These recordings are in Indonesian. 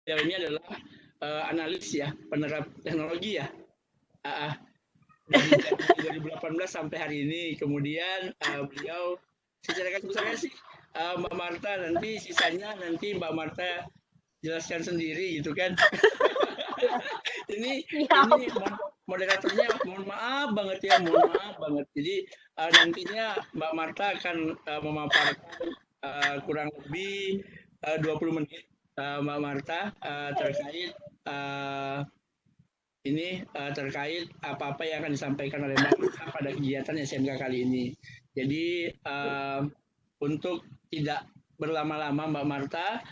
beliau ini adalah analis ya, penerap teknologi ya. Dari Januari 2018 sampai hari ini. Kemudian beliau secara garis besarnya sih Mbak Marta, nanti sisanya nanti Mbak Marta jelaskan sendiri gitu kan. ini moderatornya mohon maaf banget ya, mohon maaf banget. Jadi nantinya Mbak Marta akan memaparkan kurang lebih 20 menit Mbak Marta terkait ini terkait apa-apa yang akan disampaikan oleh Mbak Marta pada kegiatan SMK kali ini. Jadi untuk tidak berlama-lama Mbak Marta,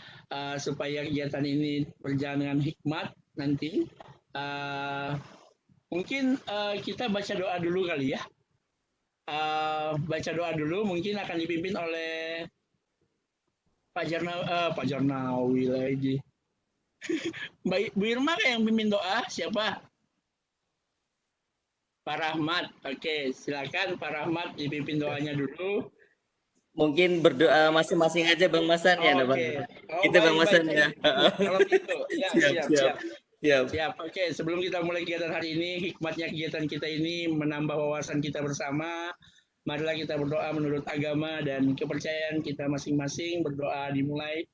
supaya kegiatan ini berjalan dengan hikmat nanti, mungkin kita baca doa dulu kali ya. Baca doa dulu, mungkin akan dipimpin oleh Pak Jarnawi lagi. Mbak Bu Irma yang pimpin doa, siapa? Pak Rahmat. Oke, silakan Pak Rahmat dipimpin doanya dulu. Mungkin berdoa masing-masing aja Bang Masan ya, Bang. Kita Bang Masan ya. Kalau gitu, ya, siap. Siap. Oke, sebelum kita mulai kegiatan hari ini, hikmatnya kegiatan kita ini menambah wawasan kita bersama. Marilah kita berdoa menurut agama dan kepercayaan kita masing-masing. Berdoa dimulai.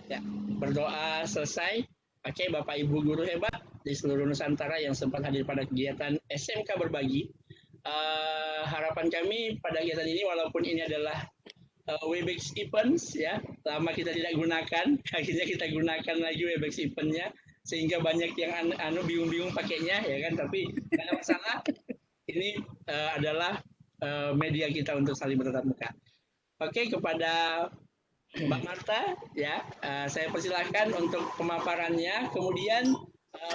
Ya, berdoa selesai. Oke, Bapak Ibu guru hebat di seluruh Nusantara yang sempat hadir pada kegiatan SMK Berbagi. Harapan kami pada kegiatan ini, walaupun ini adalah Webex Events ya, lama kita tidak gunakan, akhirnya kita gunakan lagi Webex Event-nya, sehingga banyak yang bingung-bingung pakainya ya kan, tapi tidak ada masalah. Ini adalah media kita untuk saling bertatap muka. Oke, kepada Mbak Marta ya, saya persilahkan untuk pemaparannya. Kemudian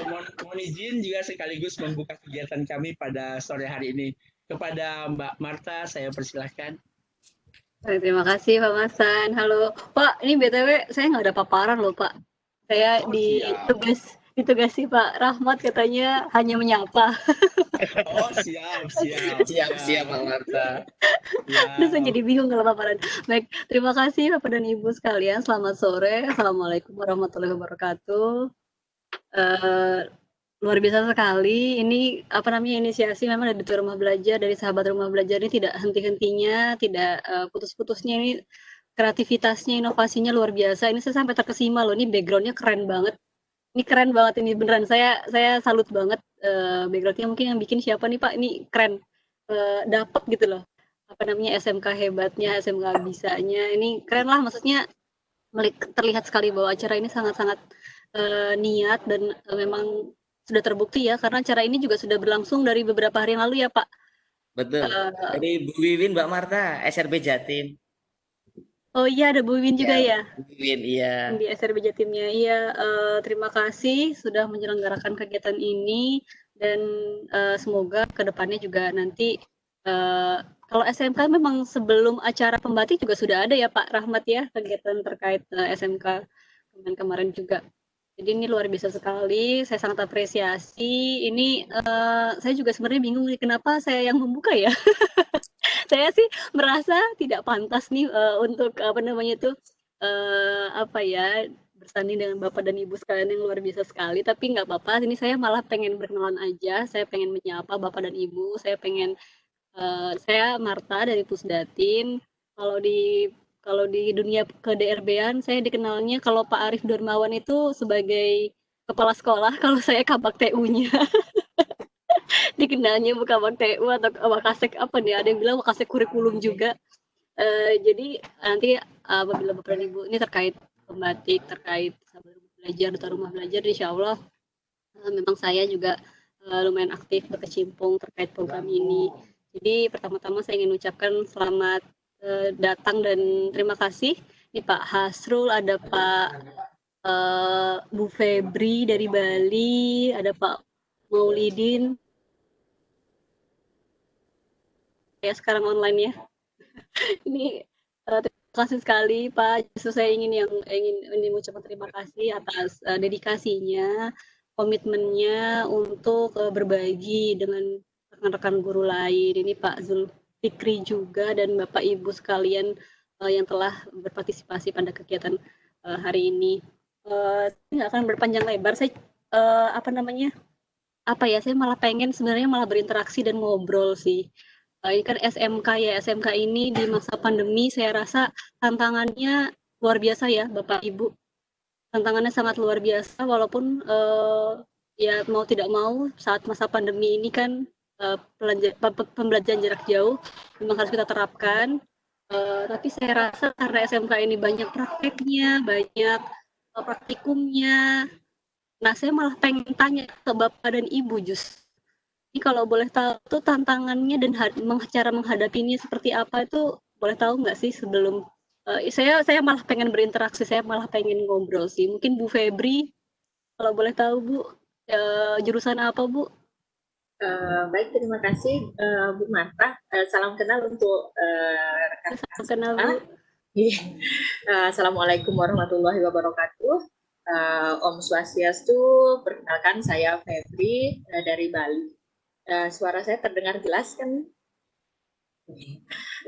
mohon izin juga sekaligus membuka kegiatan kami pada sore hari ini. Kepada Mbak Marta saya persilahkan. Terima kasih Pak Masan. Halo Pak, ini BTW saya nggak ada paparan loh Pak. Saya ditugasi Pak Rahmat katanya hanya menyapa. Oh siap Pak Marta. Terus saya jadi bingung kalau paparan. Baik, terima kasih Bapak dan Ibu sekalian. Selamat sore. Assalamualaikum warahmatullahi wabarakatuh. Luar biasa sekali. Ini inisiasi memang dari Rumah Belajar, dari sahabat Rumah Belajar ini tidak henti-hentinya, tidak putus-putusnya. Ini kreativitasnya, inovasinya luar biasa. Ini saya sampai terkesima loh. Ini backgroundnya keren banget. Ini keren banget ini beneran. Saya salut banget backgroundnya. Mungkin yang bikin siapa nih Pak? Ini keren. Dapat gitu loh. SMK hebatnya, SMK bisanya. Ini keren lah. Maksudnya terlihat sekali bahwa acara ini sangat-sangat niat dan memang sudah terbukti ya, karena acara ini juga sudah berlangsung dari beberapa hari yang lalu ya Pak. Betul. Dari Bu Wiwin, Mbak Marta, SRB Jatim. Oh iya, ada Bu Wiwin juga ya? Bu Wiwin, iya. Di SRB Jatimnya, iya. Terima kasih sudah menyelenggarakan kegiatan ini dan semoga kedepannya juga nanti kalau SMK memang sebelum acara pembatik juga sudah ada ya Pak Rahmat ya, kegiatan terkait SMK kemarin juga. Jadi ini luar biasa sekali, saya sangat apresiasi. Ini saya juga sebenarnya bingung nih kenapa saya yang membuka ya. Saya sih merasa tidak pantas nih untuk bersanding dengan Bapak dan Ibu sekalian yang luar biasa sekali. Tapi nggak apa-apa, ini saya malah pengen berkenalan aja. Saya pengen menyapa Bapak dan Ibu. Saya Marta dari Pusdatin. Kalau di dunia ke-DRB-an, saya dikenalnya kalau Pak Arif Darmawan itu sebagai kepala sekolah, kalau saya kabak TU-nya. Dikenalnya Bu kabak TU atau Wakasek apa nih? Ada yang bilang Wakasek kurikulum juga. Jadi nanti apabila Bapak dan Ibu ini terkait pembatik, terkait sahabat rumah belajar atau rumah belajar, insya Allah memang saya juga lumayan aktif berkecimpung terkait program ini. Jadi pertama-tama saya ingin ucapkan selamat datang dan terima kasih. Ini Pak Hasrul, ada Pak Bu Febri dari Bali, ada Pak Maulidin. Ya sekarang online ya. Ini terima kasih sekali Pak. Justru saya ingin mengucapkan terima kasih atas dedikasinya, komitmennya untuk berbagi dengan rekan-rekan guru lain. Ini Pak Zul Fikri juga dan Bapak Ibu sekalian yang telah berpartisipasi pada kegiatan hari ini. Saya nggak akan berpanjang lebar. Saya saya malah pengen sebenarnya malah berinteraksi dan ngobrol sih. Ini kan SMK ya, SMK ini di masa pandemi saya rasa tantangannya luar biasa ya Bapak Ibu. Tantangannya sangat luar biasa walaupun ya mau tidak mau saat masa pandemi ini kan pembelajaran jarak jauh memang harus kita terapkan. Tapi saya rasa karena SMK ini banyak prakteknya, banyak praktikumnya. Nah, saya malah pengen tanya ke Bapak dan Ibu Ini kalau boleh tahu tuh tantangannya dan cara menghadapinya seperti apa itu boleh tahu nggak sih sebelum saya malah pengen berinteraksi, saya malah pengen ngobrol sih. Mungkin Bu Febri, kalau boleh tahu Bu, jurusan apa Bu? Baik, terima kasih Bu Marta. Salam kenal untuk rekan Salam kenal Bu. Assalamualaikum warahmatullahi wabarakatuh. Om Swastiastu, perkenalkan saya Febri dari Bali. Suara saya terdengar jelas kan?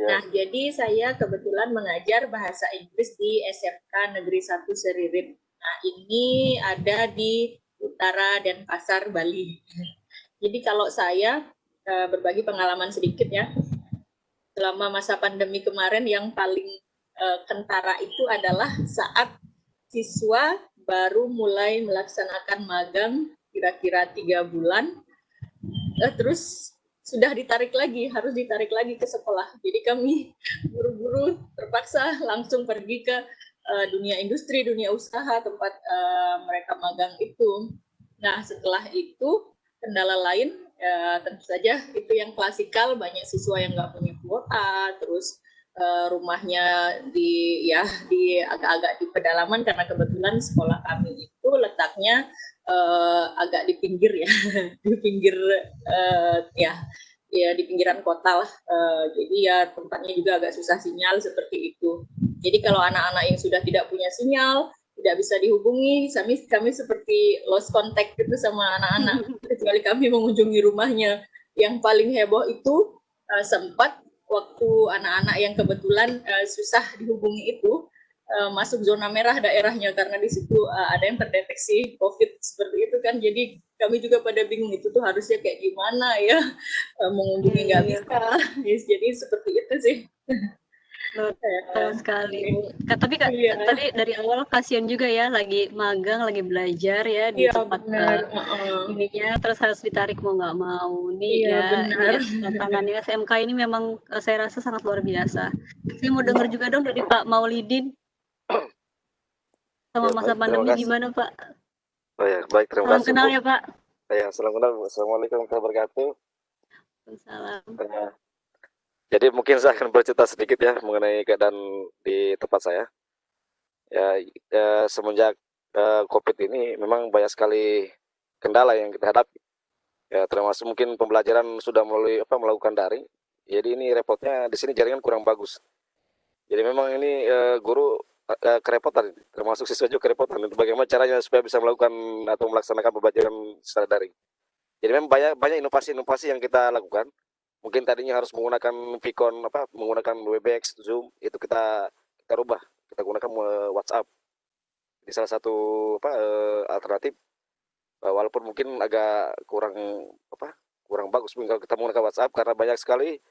Nah, jadi saya kebetulan mengajar bahasa Inggris di SMK Negeri 1 Seririt. Nah, ini ada di Utara Denpasar, Bali. Jadi kalau saya berbagi pengalaman sedikit ya, selama masa pandemi kemarin yang paling kentara itu adalah saat siswa baru mulai melaksanakan magang kira-kira 3 bulan, terus sudah harus ditarik lagi ke sekolah. Jadi kami buru-buru terpaksa langsung pergi ke dunia industri, dunia usaha tempat mereka magang itu. Nah, setelah itu kendala lain tentu saja itu yang klasikal, banyak siswa yang nggak punya kuota, terus rumahnya di agak-agak di pedalaman karena kebetulan sekolah kami itu letaknya agak di pinggir ya, di pinggir di pinggiran kota lah. Jadi ya tempatnya juga agak susah sinyal seperti itu. Jadi kalau anak-anak yang sudah tidak punya sinyal, tidak bisa dihubungi, kami seperti lost contact gitu sama anak-anak, kecuali kami mengunjungi rumahnya. Yang paling heboh itu sempat waktu anak-anak yang kebetulan susah dihubungi itu masuk zona merah daerahnya karena di situ ada yang terdeteksi COVID seperti itu kan. Jadi kami juga pada bingung itu tuh harusnya kayak gimana ya, mengunjungi nggak bisa. Yes, jadi seperti itu sih. Betul sekali Bu. Tapi tadi dari awal kasihan juga ya, lagi magang, lagi belajar ya di tempat ininya, terus harus ditarik mau nggak mau nih tantangannya SMK ini memang saya rasa sangat luar biasa. Saya mau dengar juga dong dari Pak Maulidin sama masa pandemi gimana Pak? Oh ya, baik, terima kasih. Salam kenal ya Pak. Ya, salam kenal. Assalamualaikum warahmatullahi wabarakatuh. Waalaikumsalam. Jadi mungkin saya akan bercerita sedikit ya mengenai keadaan di tempat saya. Semenjak COVID ini memang banyak sekali kendala yang kita hadapi. Ya, termasuk mungkin pembelajaran sudah melakukan daring. Jadi ini repotnya di sini jaringan kurang bagus. Jadi memang ini guru kerepotan, termasuk siswa juga kerepotan. Bagaimana caranya supaya bisa melakukan atau melaksanakan pembelajaran secara daring. Jadi memang banyak inovasi-inovasi yang kita lakukan. Mungkin tadinya harus menggunakan Vicon, menggunakan Webex, Zoom, itu kita rubah, kita gunakan WhatsApp. Di salah satu alternatif, walaupun mungkin agak kurang bagus kalau kita menggunakan WhatsApp karena banyak sekali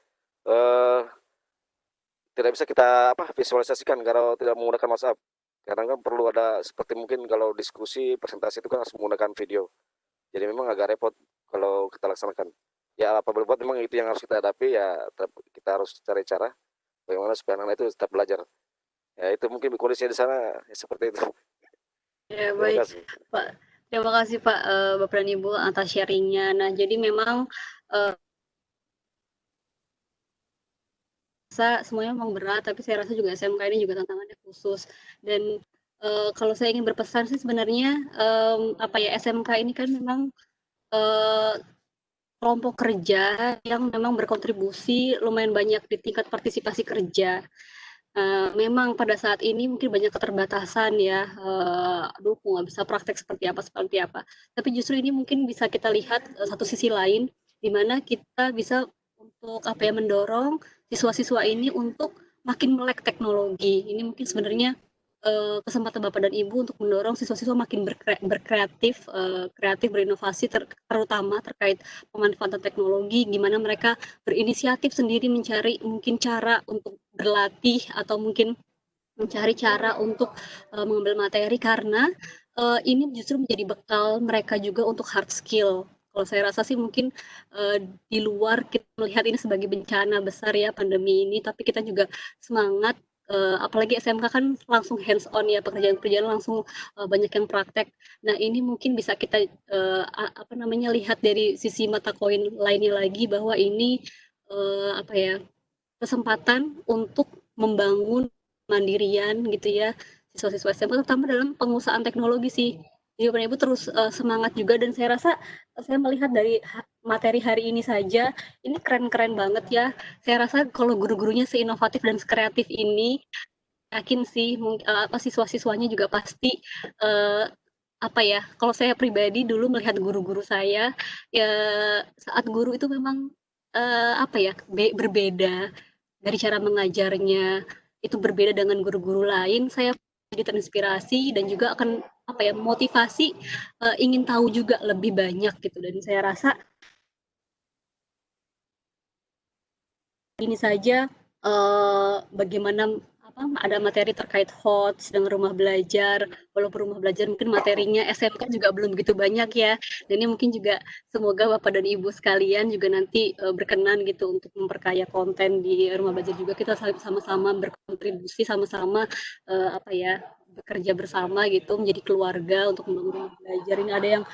tidak bisa kita visualisasikan kalau tidak menggunakan WhatsApp. Karena kan perlu ada seperti mungkin kalau diskusi, presentasi itu kan harus menggunakan video. Jadi memang agak repot kalau kita laksanakan. Ya apa boleh buat, memang itu yang harus kita hadapi ya, kita harus cari cara bagaimana supaya anak itu tetap belajar. Ya itu mungkin kondisinya di sana ya, seperti itu. Ya baik Pak, terima kasih Pak Bapak dan Ibu atas sharingnya. Nah jadi memang semuanya memang berat, tapi saya rasa juga SMK ini juga tantangannya khusus. Dan kalau saya ingin berpesan sih sebenarnya SMK ini kan memang kelompok kerja yang memang berkontribusi lumayan banyak di tingkat partisipasi kerja. Memang pada saat ini mungkin banyak keterbatasan ya, nggak bisa praktek seperti apa. Tapi justru ini mungkin bisa kita lihat satu sisi lain, di mana kita bisa untuk apa ya, mendorong siswa-siswa ini untuk makin melek teknologi. Ini mungkin sebenarnya kesempatan Bapak dan Ibu untuk mendorong siswa-siswa makin berkreatif, kreatif, berinovasi, terutama terkait pemanfaatan teknologi, gimana mereka berinisiatif sendiri mencari mungkin cara untuk berlatih atau mungkin mencari cara untuk mengambil materi karena ini justru menjadi bekal mereka juga untuk hard skill. Kalau saya rasa sih mungkin di luar kita melihat ini sebagai bencana besar ya pandemi ini, tapi kita juga semangat apalagi SMK kan langsung hands on ya, pekerjaan-pekerjaan langsung banyak yang praktek. Nah, ini mungkin bisa kita apa namanya lihat dari sisi mata koin lainnya lagi bahwa ini apa ya, kesempatan untuk membangun mandirian gitu ya siswa-siswa SMA terutama dalam pengusahaan teknologi sih. Jadi Bapak Ibu terus semangat juga dan saya rasa saya melihat dari materi hari ini saja ini keren-keren banget ya. Saya rasa kalau guru-gurunya seinovatif dan sekreatif ini yakin sih apa siswa-siswanya juga pasti apa ya, kalau saya pribadi dulu melihat guru-guru saya ya saat guru itu memang apa ya berbeda dari cara mengajarnya itu berbeda dengan guru-guru lain. Saya jadi terinspirasi dan juga akan apa ya motivasi ingin tahu juga lebih banyak gitu dan saya rasa ini saja bagaimana apa ada materi terkait HOTS dengan rumah belajar walaupun rumah belajar mungkin materinya SMK juga belum begitu banyak ya dan ini mungkin juga semoga Bapak dan Ibu sekalian juga nanti berkenan gitu untuk memperkaya konten di rumah belajar juga kita sama-sama berkontribusi sama-sama apa ya bekerja bersama gitu menjadi keluarga untuk membangun rumah belajar ini ada yang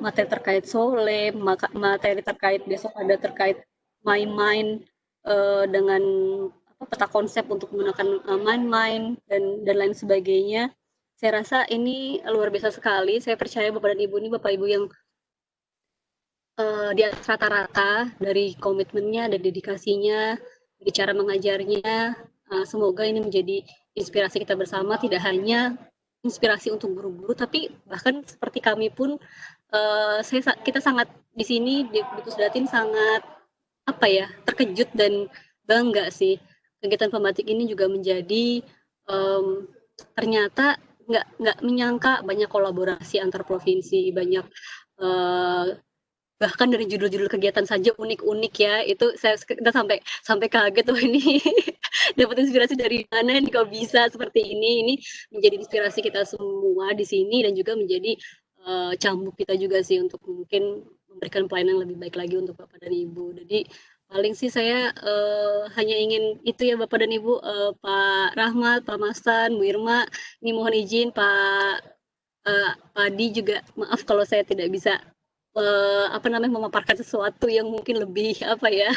materi terkait sole materi terkait besok ada terkait main-main dengan peta konsep untuk menggunakan main-main dan lain sebagainya. Saya rasa ini luar biasa sekali. Saya percaya Bapak dan Ibu ini Bapak Ibu yang di atas rata-rata dari komitmennya dan dedikasinya, dari cara mengajarnya. Semoga ini menjadi inspirasi kita bersama, tidak hanya inspirasi untuk guru-guru, tapi bahkan seperti kami pun kita sangat di sini di Pusdatin sangat apa ya terkejut dan bangga sih kegiatan pembatik ini juga menjadi ternyata nggak menyangka banyak kolaborasi antar provinsi banyak bahkan dari judul-judul kegiatan saja unik-unik ya itu kita sampai kaget tuh ini dapat inspirasi dari mana nih kok bisa seperti ini menjadi inspirasi kita semua di sini dan juga menjadi cambuk kita juga sih untuk mungkin memberikan pelayanan lebih baik lagi untuk Bapak dan Ibu. Jadi paling sih saya hanya ingin itu ya Bapak dan Ibu, Pak Rahmat, Pak Masan, Bu Irma, ini mohon izin Pak Padi juga maaf kalau saya tidak bisa apa namanya memaparkan sesuatu yang mungkin lebih apa ya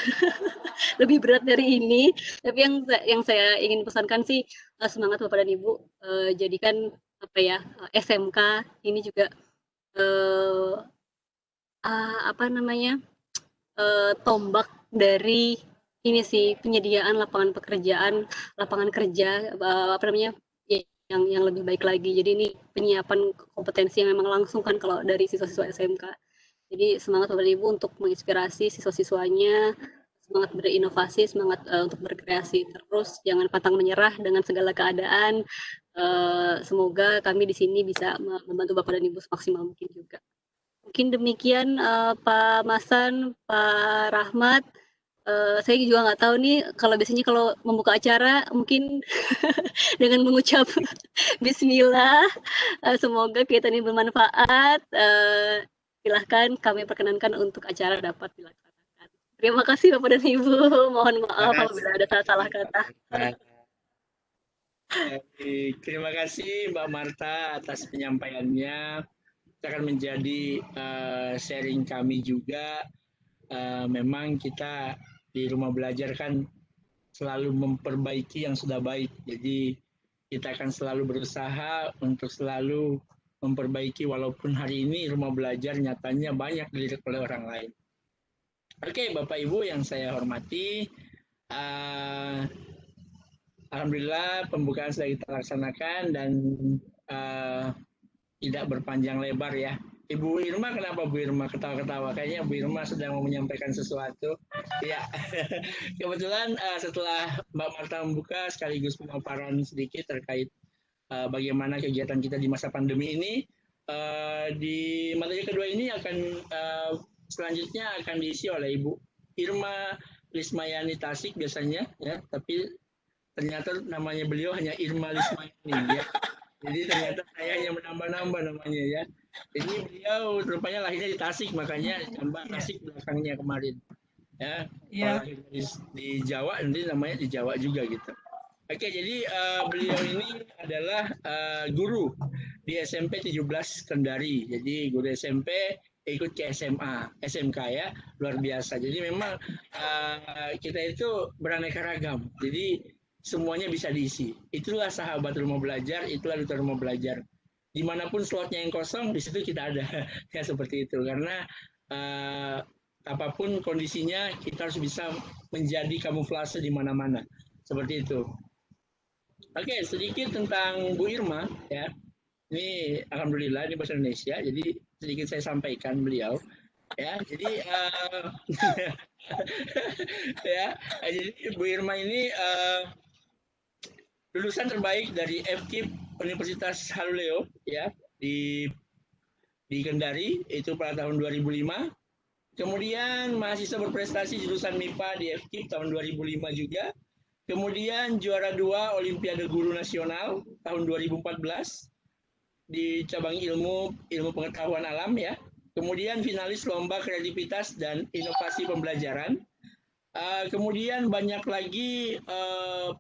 lebih berat dari ini. Tapi yang saya ingin pesankan sih semangat Bapak dan Ibu jadikan apa ya SMK ini juga apa namanya tombak dari ini sih penyediaan lapangan pekerjaan, lapangan kerja apa namanya yang lebih baik lagi. Jadi ini penyiapan kompetensi yang memang langsung kan kalau dari siswa-siswa SMK. Jadi semangat Bapak Ibu untuk menginspirasi siswa-siswanya, semangat berinovasi, semangat untuk berkreasi terus, jangan pantang menyerah dengan segala keadaan. Semoga kami di sini bisa membantu Bapak dan Ibu semaksimal mungkin juga. Mungkin demikian Pak Masan, Pak Rahmat. Saya juga nggak tahu nih kalau biasanya kalau membuka acara mungkin dengan mengucap Bismillah. Semoga kegiatan ini bermanfaat. Silahkan kami perkenankan untuk acara dapat dilaksanakan. Terima kasih Bapak dan Ibu. Mohon maaf apabila ada salah kata. Terima kasih Mbak Marta atas penyampaiannya. Itu akan menjadi sharing kami juga. Memang kita di rumah belajar kan selalu memperbaiki yang sudah baik. Jadi kita akan selalu berusaha untuk selalu memperbaiki walaupun hari ini rumah belajar nyatanya banyak dilirik oleh orang lain. Oke, Bapak Ibu yang saya hormati, alhamdulillah pembukaan sudah kita laksanakan dan tidak berpanjang lebar ya. Ibu Irma, kenapa Bu Irma ketawa-ketawa? Kayaknya Bu Irma sedang mau menyampaikan sesuatu. Ya, kebetulan setelah Mbak Marta membuka sekaligus pemaparan sedikit terkait bagaimana kegiatan kita di masa pandemi ini, di materi kedua ini akan selanjutnya akan diisi oleh Ibu Irma Lismayani Tasik biasanya, ya, tapi ternyata namanya beliau hanya Irma Lismayani, ya. Jadi ternyata saya hanya menambah-nambah namanya, ya. Jadi beliau rupanya lahirnya di Tasik, makanya tambah Tasik belakangnya kemarin. Ya, kalau lahir di Jawa nanti namanya di Jawa juga gitu. Oke, jadi beliau ini adalah guru di SMP 17 Kendari. Jadi guru SMP ikut ke SMA, SMK, ya, luar biasa. Jadi memang kita itu beraneka ragam. Jadi semuanya bisa diisi. Itulah sahabat rumah belajar, itulah duta rumah belajar. Dimanapun slotnya yang kosong, di situ kita ada. Ya, seperti itu. Karena apapun kondisinya, kita harus bisa menjadi kamuflase di mana-mana. Seperti itu. Oke, sedikit tentang Bu Irma, ya. Ini alhamdulillah ini bahasa Indonesia, jadi sedikit saya sampaikan beliau. Ya, jadi ya, jadi Bu Irma ini lulusan terbaik dari FKIP Universitas Haluleo, ya, di Kendari itu pada tahun 2005. Kemudian mahasiswa berprestasi jurusan MIPA di FKIP tahun 2005 juga. Kemudian juara 2 Olimpiade Guru Nasional tahun 2014 di cabang ilmu pengetahuan alam, ya. Kemudian finalis lomba kreativitas dan inovasi pembelajaran. Kemudian banyak lagi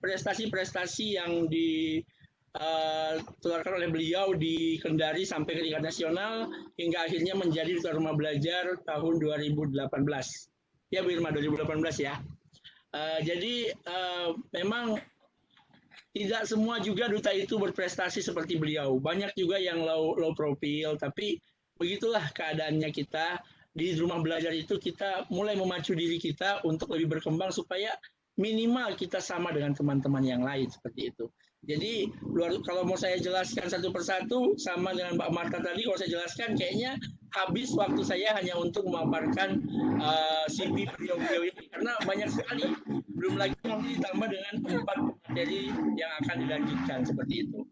prestasi-prestasi yang ditularkan oleh beliau di Kendari sampai ke tingkat nasional hingga akhirnya menjadi duta rumah belajar tahun 2018. Ya, Bu Irma, 2018, ya. Jadi memang tidak semua juga duta itu berprestasi seperti beliau. Banyak juga yang low profile, tapi begitulah keadaannya kita. Di rumah belajar itu kita mulai memacu diri kita untuk lebih berkembang supaya minimal kita sama dengan teman-teman yang lain, seperti itu. Jadi kalau mau saya jelaskan satu persatu sama dengan Mbak Marta tadi, kalau saya jelaskan kayaknya habis waktu saya hanya untuk memaparkan CV beliau-beliau ini karena banyak sekali. Belum lagi nanti ditambah dengan 4 materi yang akan dilanjutkan, seperti itu.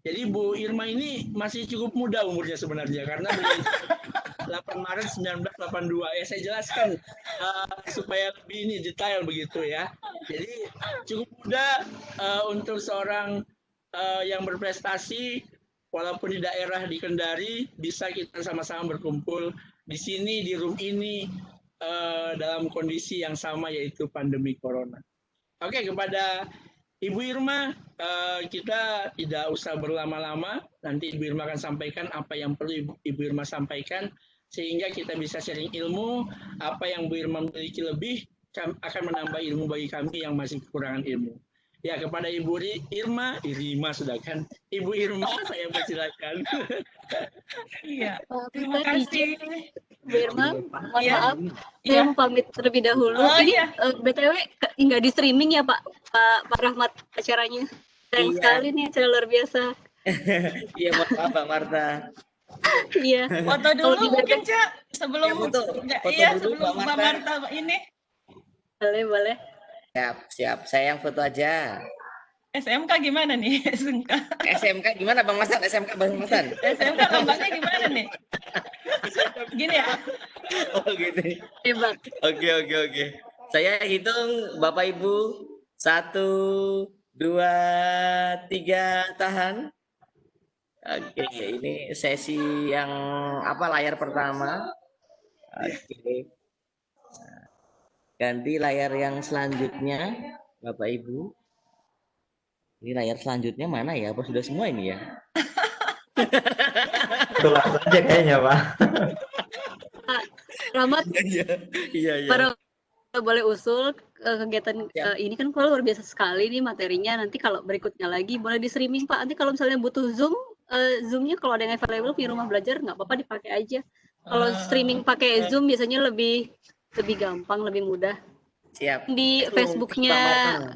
Jadi Bu Irma ini masih cukup muda umurnya sebenarnya karena beliau 8 Maret 1982. Ya, saya jelaskan supaya lebih ini detail begitu, ya. Jadi cukup muda untuk seorang yang berprestasi, walaupun di daerah di Kendari, bisa kita sama-sama berkumpul di sini, di room ini, dalam kondisi yang sama, yaitu pandemi corona. Oke, kepada Ibu Irma, kita tidak usah berlama-lama. Nanti Ibu Irma akan sampaikan apa yang perlu Ibu Irma sampaikan, sehingga kita bisa sharing ilmu. Apa yang Bu Irma memiliki lebih akan menambah ilmu bagi kami yang masih kekurangan ilmu. Ya, kepada Ibu Irma sudah kan? Ibu Irma, saya persilakan. Iya, terima kasih. Bu Irma, mohon maaf, saya mau pamit terlebih dahulu. Ini BTW nggak di streaming ya Pak Rahmat acaranya. Sayang sekali nih, acara luar biasa. Iya, maaf Mbak Marta. Iya. Foto dulu mungkin, Cak, sebelum sebelum Mbak Marta ini. Boleh. Siap. Saya yang foto aja. SMK gimana nih? SMK gimana Bang Masan? SMK Bang Masan? SMK lambangnya gimana nih? Gini ya? Oh gitu. Hebat. Oke. Saya hitung Bapak Ibu 1, 2, 3, tahan. Oke, ini sesi yang layar pertama. Oke. Ganti layar yang selanjutnya, Bapak Ibu. Ini layar selanjutnya mana ya? Apa sudah semua ini ya? Itulah saja kayaknya, Pak. Pak Rahmat, Iya. para boleh usul kegiatan ini kan kalau luar biasa sekali nih materinya. Nanti kalau berikutnya lagi boleh di streaming Pak. Nanti kalau misalnya butuh Zoom-nya kalau ada yang available di rumah belajar nggak apa-apa dipakai aja. Kalau streaming pakai Zoom biasanya lebih gampang, lebih mudah. Siap. Di Facebook-nya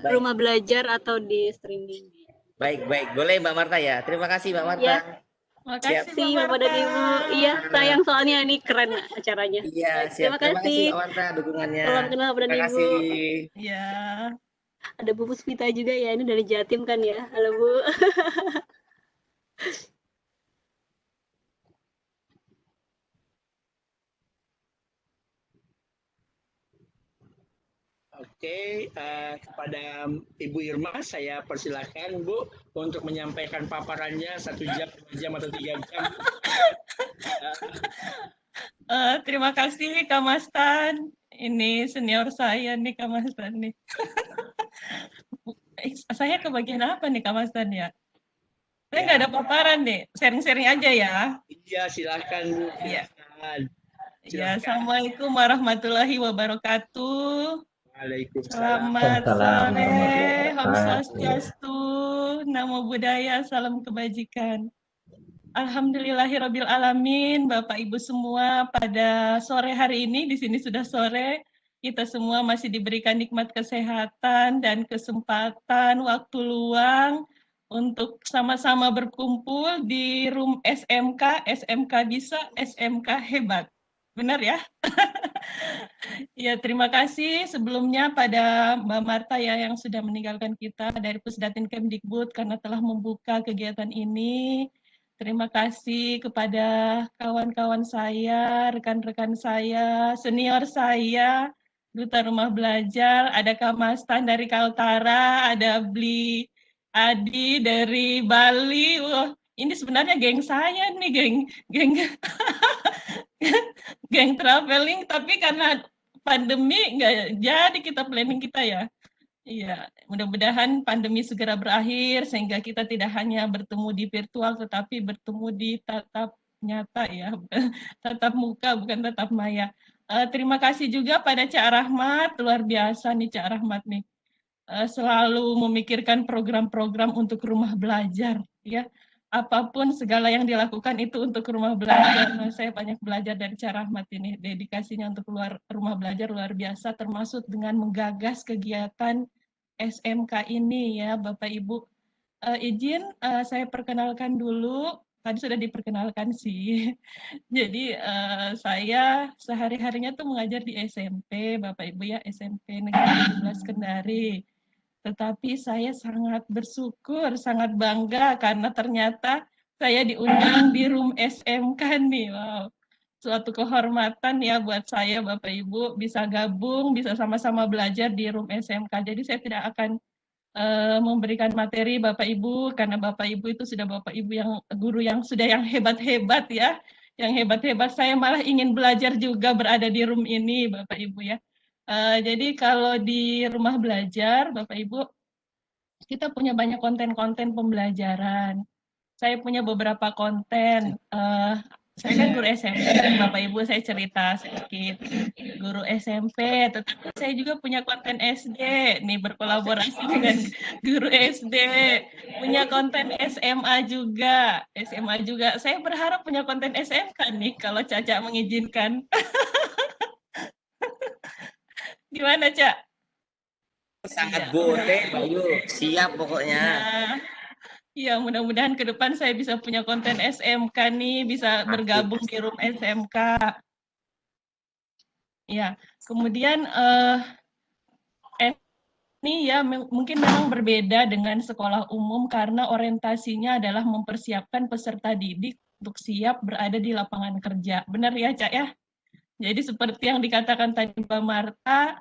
Rumah Belajar atau di streaming. Baik. Boleh Mbak Marta ya. Terima kasih Mbak Marta. Ya. Makasih Terima kasih Mbak Bapak dan Marta. Ibu. Iya, sayang soalnya ini keren acaranya. Iya, Baik, siap. terima Terima kasih kasih. Mbak Marta dukungannya. Salam kenal Bapak dan Terima Ibu. kasih. Ya. Ada Bu Puspita juga ya, ini dari Jatim kan ya. Halo Bu. Oke, kepada Ibu Irma saya persilakan Bu untuk menyampaikan paparannya 1 jam, 2 jam atau 3 jam. Terima kasih Kak Mastan. Ini senior saya nih Kak Mastan nih. Saya kebagian apa nih Kak Mastan ya? Saya nggak ada paparan nih, sharing-sharing aja ya. Iya, silakan Bu. Iya. Silakan. Ya, Assalamualaikum warahmatullahi wabarakatuh. Waalaikumsalam. Selamat sore, Om Waalaikumsalam. Swastiastu, Namo Buddhaya, salam kebajikan. Alhamdulillahirabbil alamin, Bapak Ibu semua, pada sore hari ini di sini sudah sore, kita semua masih diberikan nikmat kesehatan dan kesempatan waktu luang untuk sama-sama berkumpul di room SMK, SMK bisa, SMK hebat. Benar ya? Ya, terima kasih sebelumnya pada Mbak Marta ya yang sudah meninggalkan kita dari Pusdatin Kemdikbud karena telah membuka kegiatan ini. Terima kasih kepada kawan-kawan saya, rekan-rekan saya, senior saya, Duta Rumah Belajar, ada Kak Mastan dari Kaltara, ada Bli Adi dari Bali. Wah, ini sebenarnya geng saya nih, geng geng traveling, tapi karena pandemi nggak jadi kita planning kita ya. Iya, mudah-mudahan pandemi segera berakhir sehingga kita tidak hanya bertemu di virtual tetapi bertemu di tatap nyata ya, tatap muka bukan tatap maya. Terima kasih juga pada Cak Rahmat, luar biasa nih Cak Rahmat nih. Selalu memikirkan program-program untuk rumah belajar ya. Apapun segala yang dilakukan itu untuk rumah belajar. Nah, saya banyak belajar dari Cak Rahmat ini. Dedikasinya untuk rumah belajar luar biasa, termasuk dengan menggagas kegiatan SMK ini ya, Bapak Ibu. Izin saya perkenalkan dulu. Tadi sudah diperkenalkan sih. Jadi saya sehari-harinya tuh mengajar di SMP, Bapak Ibu ya, SMP Negeri 17 Kendari. Tetapi saya sangat bersyukur, sangat bangga karena ternyata saya diundang di room SMK nih. Wow, suatu kehormatan ya buat saya Bapak Ibu bisa gabung, bisa sama-sama belajar di room SMK. Jadi saya tidak akan memberikan materi Bapak Ibu karena Bapak Ibu itu sudah Bapak Ibu yang guru yang sudah yang hebat-hebat ya. Yang hebat-hebat, saya malah ingin belajar juga berada di room ini Bapak Ibu ya. Jadi kalau di rumah belajar, Bapak Ibu, kita punya banyak konten-konten pembelajaran. Saya punya beberapa konten. Saya kan guru SMP, Bapak Ibu saya cerita sedikit. Guru SMP, tetapi saya juga punya konten SD, nih berkolaborasi dengan guru SD. Punya konten SMA juga, Saya berharap punya konten SMK nih, kalau Caca mengizinkan. Gimana, Cak? Sangat boleh, Bayu. Siap pokoknya. Ya, mudah-mudahan ke depan saya bisa punya konten SMK nih, bisa bergabung di room SMK. Ya, kemudian ini ya mungkin memang berbeda dengan sekolah umum karena orientasinya adalah mempersiapkan peserta didik untuk siap berada di lapangan kerja. Benar ya, Cak ya? Jadi seperti yang dikatakan tadi Mbak Marta,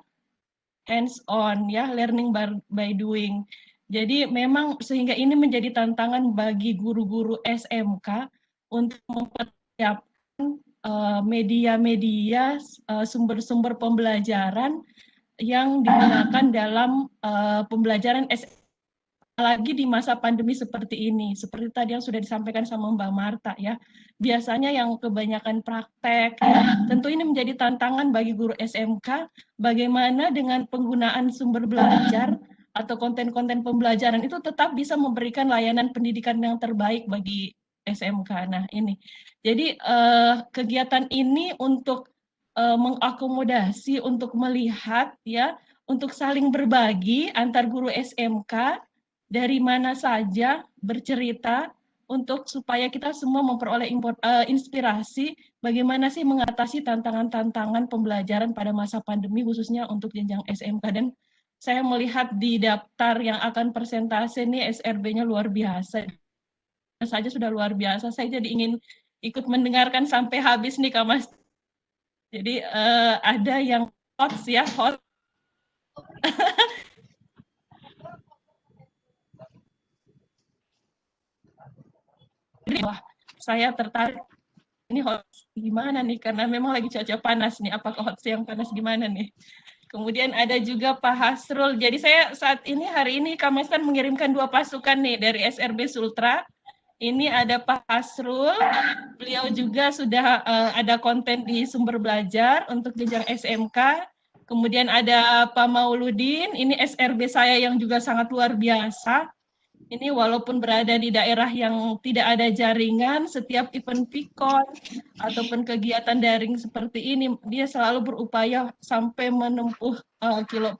hands on ya, learning by doing. Jadi memang sehingga ini menjadi tantangan bagi guru-guru SMK untuk mempersiapkan media-media, sumber-sumber pembelajaran yang digunakan dalam pembelajaran SMK, lagi di masa pandemi seperti ini. Seperti tadi yang sudah disampaikan sama Mbak Marta ya. Biasanya yang kebanyakan praktek ya. Tentu ini menjadi tantangan bagi guru SMK bagaimana dengan penggunaan sumber belajar atau konten-konten pembelajaran itu tetap bisa memberikan layanan pendidikan yang terbaik bagi SMK. Nah, ini. Jadi kegiatan ini untuk mengakomodasi, untuk melihat ya, untuk saling berbagi antar guru SMK dari mana saja bercerita untuk supaya kita semua memperoleh inspirasi bagaimana sih mengatasi tantangan-tantangan pembelajaran pada masa pandemi khususnya untuk jenjang SMK. Dan saya melihat di daftar yang akan presentasi nih SRB-nya luar biasa. Saja sudah luar biasa. Saya jadi ingin ikut mendengarkan sampai habis nih Kak Mas. Jadi ada yang hot ya, hot. Wah, saya tertarik. Ini hot gimana nih? Karena memang lagi cuaca panas nih. Apakah hot yang panas gimana nih? Kemudian ada juga Pak Hasrul. Jadi saya saat ini hari ini Kak Mas kan mengirimkan 2 pasukan nih dari SRB Sultra. Ini ada Pak Hasrul. Beliau juga sudah ada konten di Sumber Belajar untuk jenjang SMK. Kemudian ada Pak Mauludin. Ini SRB saya yang juga sangat luar biasa. Ini walaupun berada di daerah yang tidak ada jaringan, setiap event Pikon ataupun kegiatan daring seperti ini, dia selalu berupaya sampai menempuh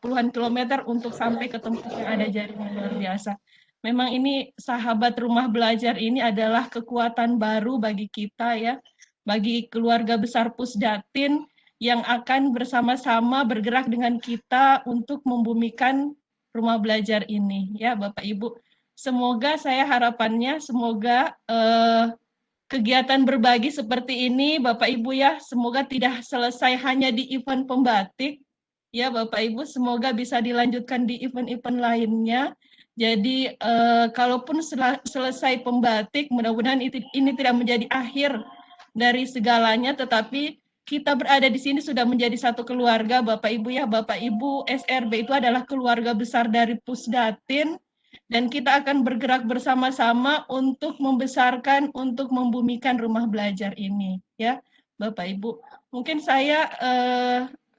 puluhan kilometer untuk sampai ke tempat yang ada jaringan luar biasa. Memang ini sahabat rumah belajar ini adalah kekuatan baru bagi kita ya, bagi keluarga besar Pusdatin yang akan bersama-sama bergerak dengan kita untuk membumikan rumah belajar ini ya Bapak Ibu. Semoga saya harapannya, semoga kegiatan berbagi seperti ini, Bapak Ibu ya, semoga tidak selesai hanya di event pembatik, ya Bapak Ibu, semoga bisa dilanjutkan di event-event lainnya. Jadi, kalaupun selesai pembatik, mudah-mudahan ini tidak menjadi akhir dari segalanya, tetapi kita berada di sini sudah menjadi satu keluarga, Bapak Ibu ya, Bapak Ibu SRB itu adalah keluarga besar dari Pusdatin, dan kita akan bergerak bersama-sama untuk membesarkan, untuk membumikan rumah belajar ini, ya, Bapak Ibu. Mungkin saya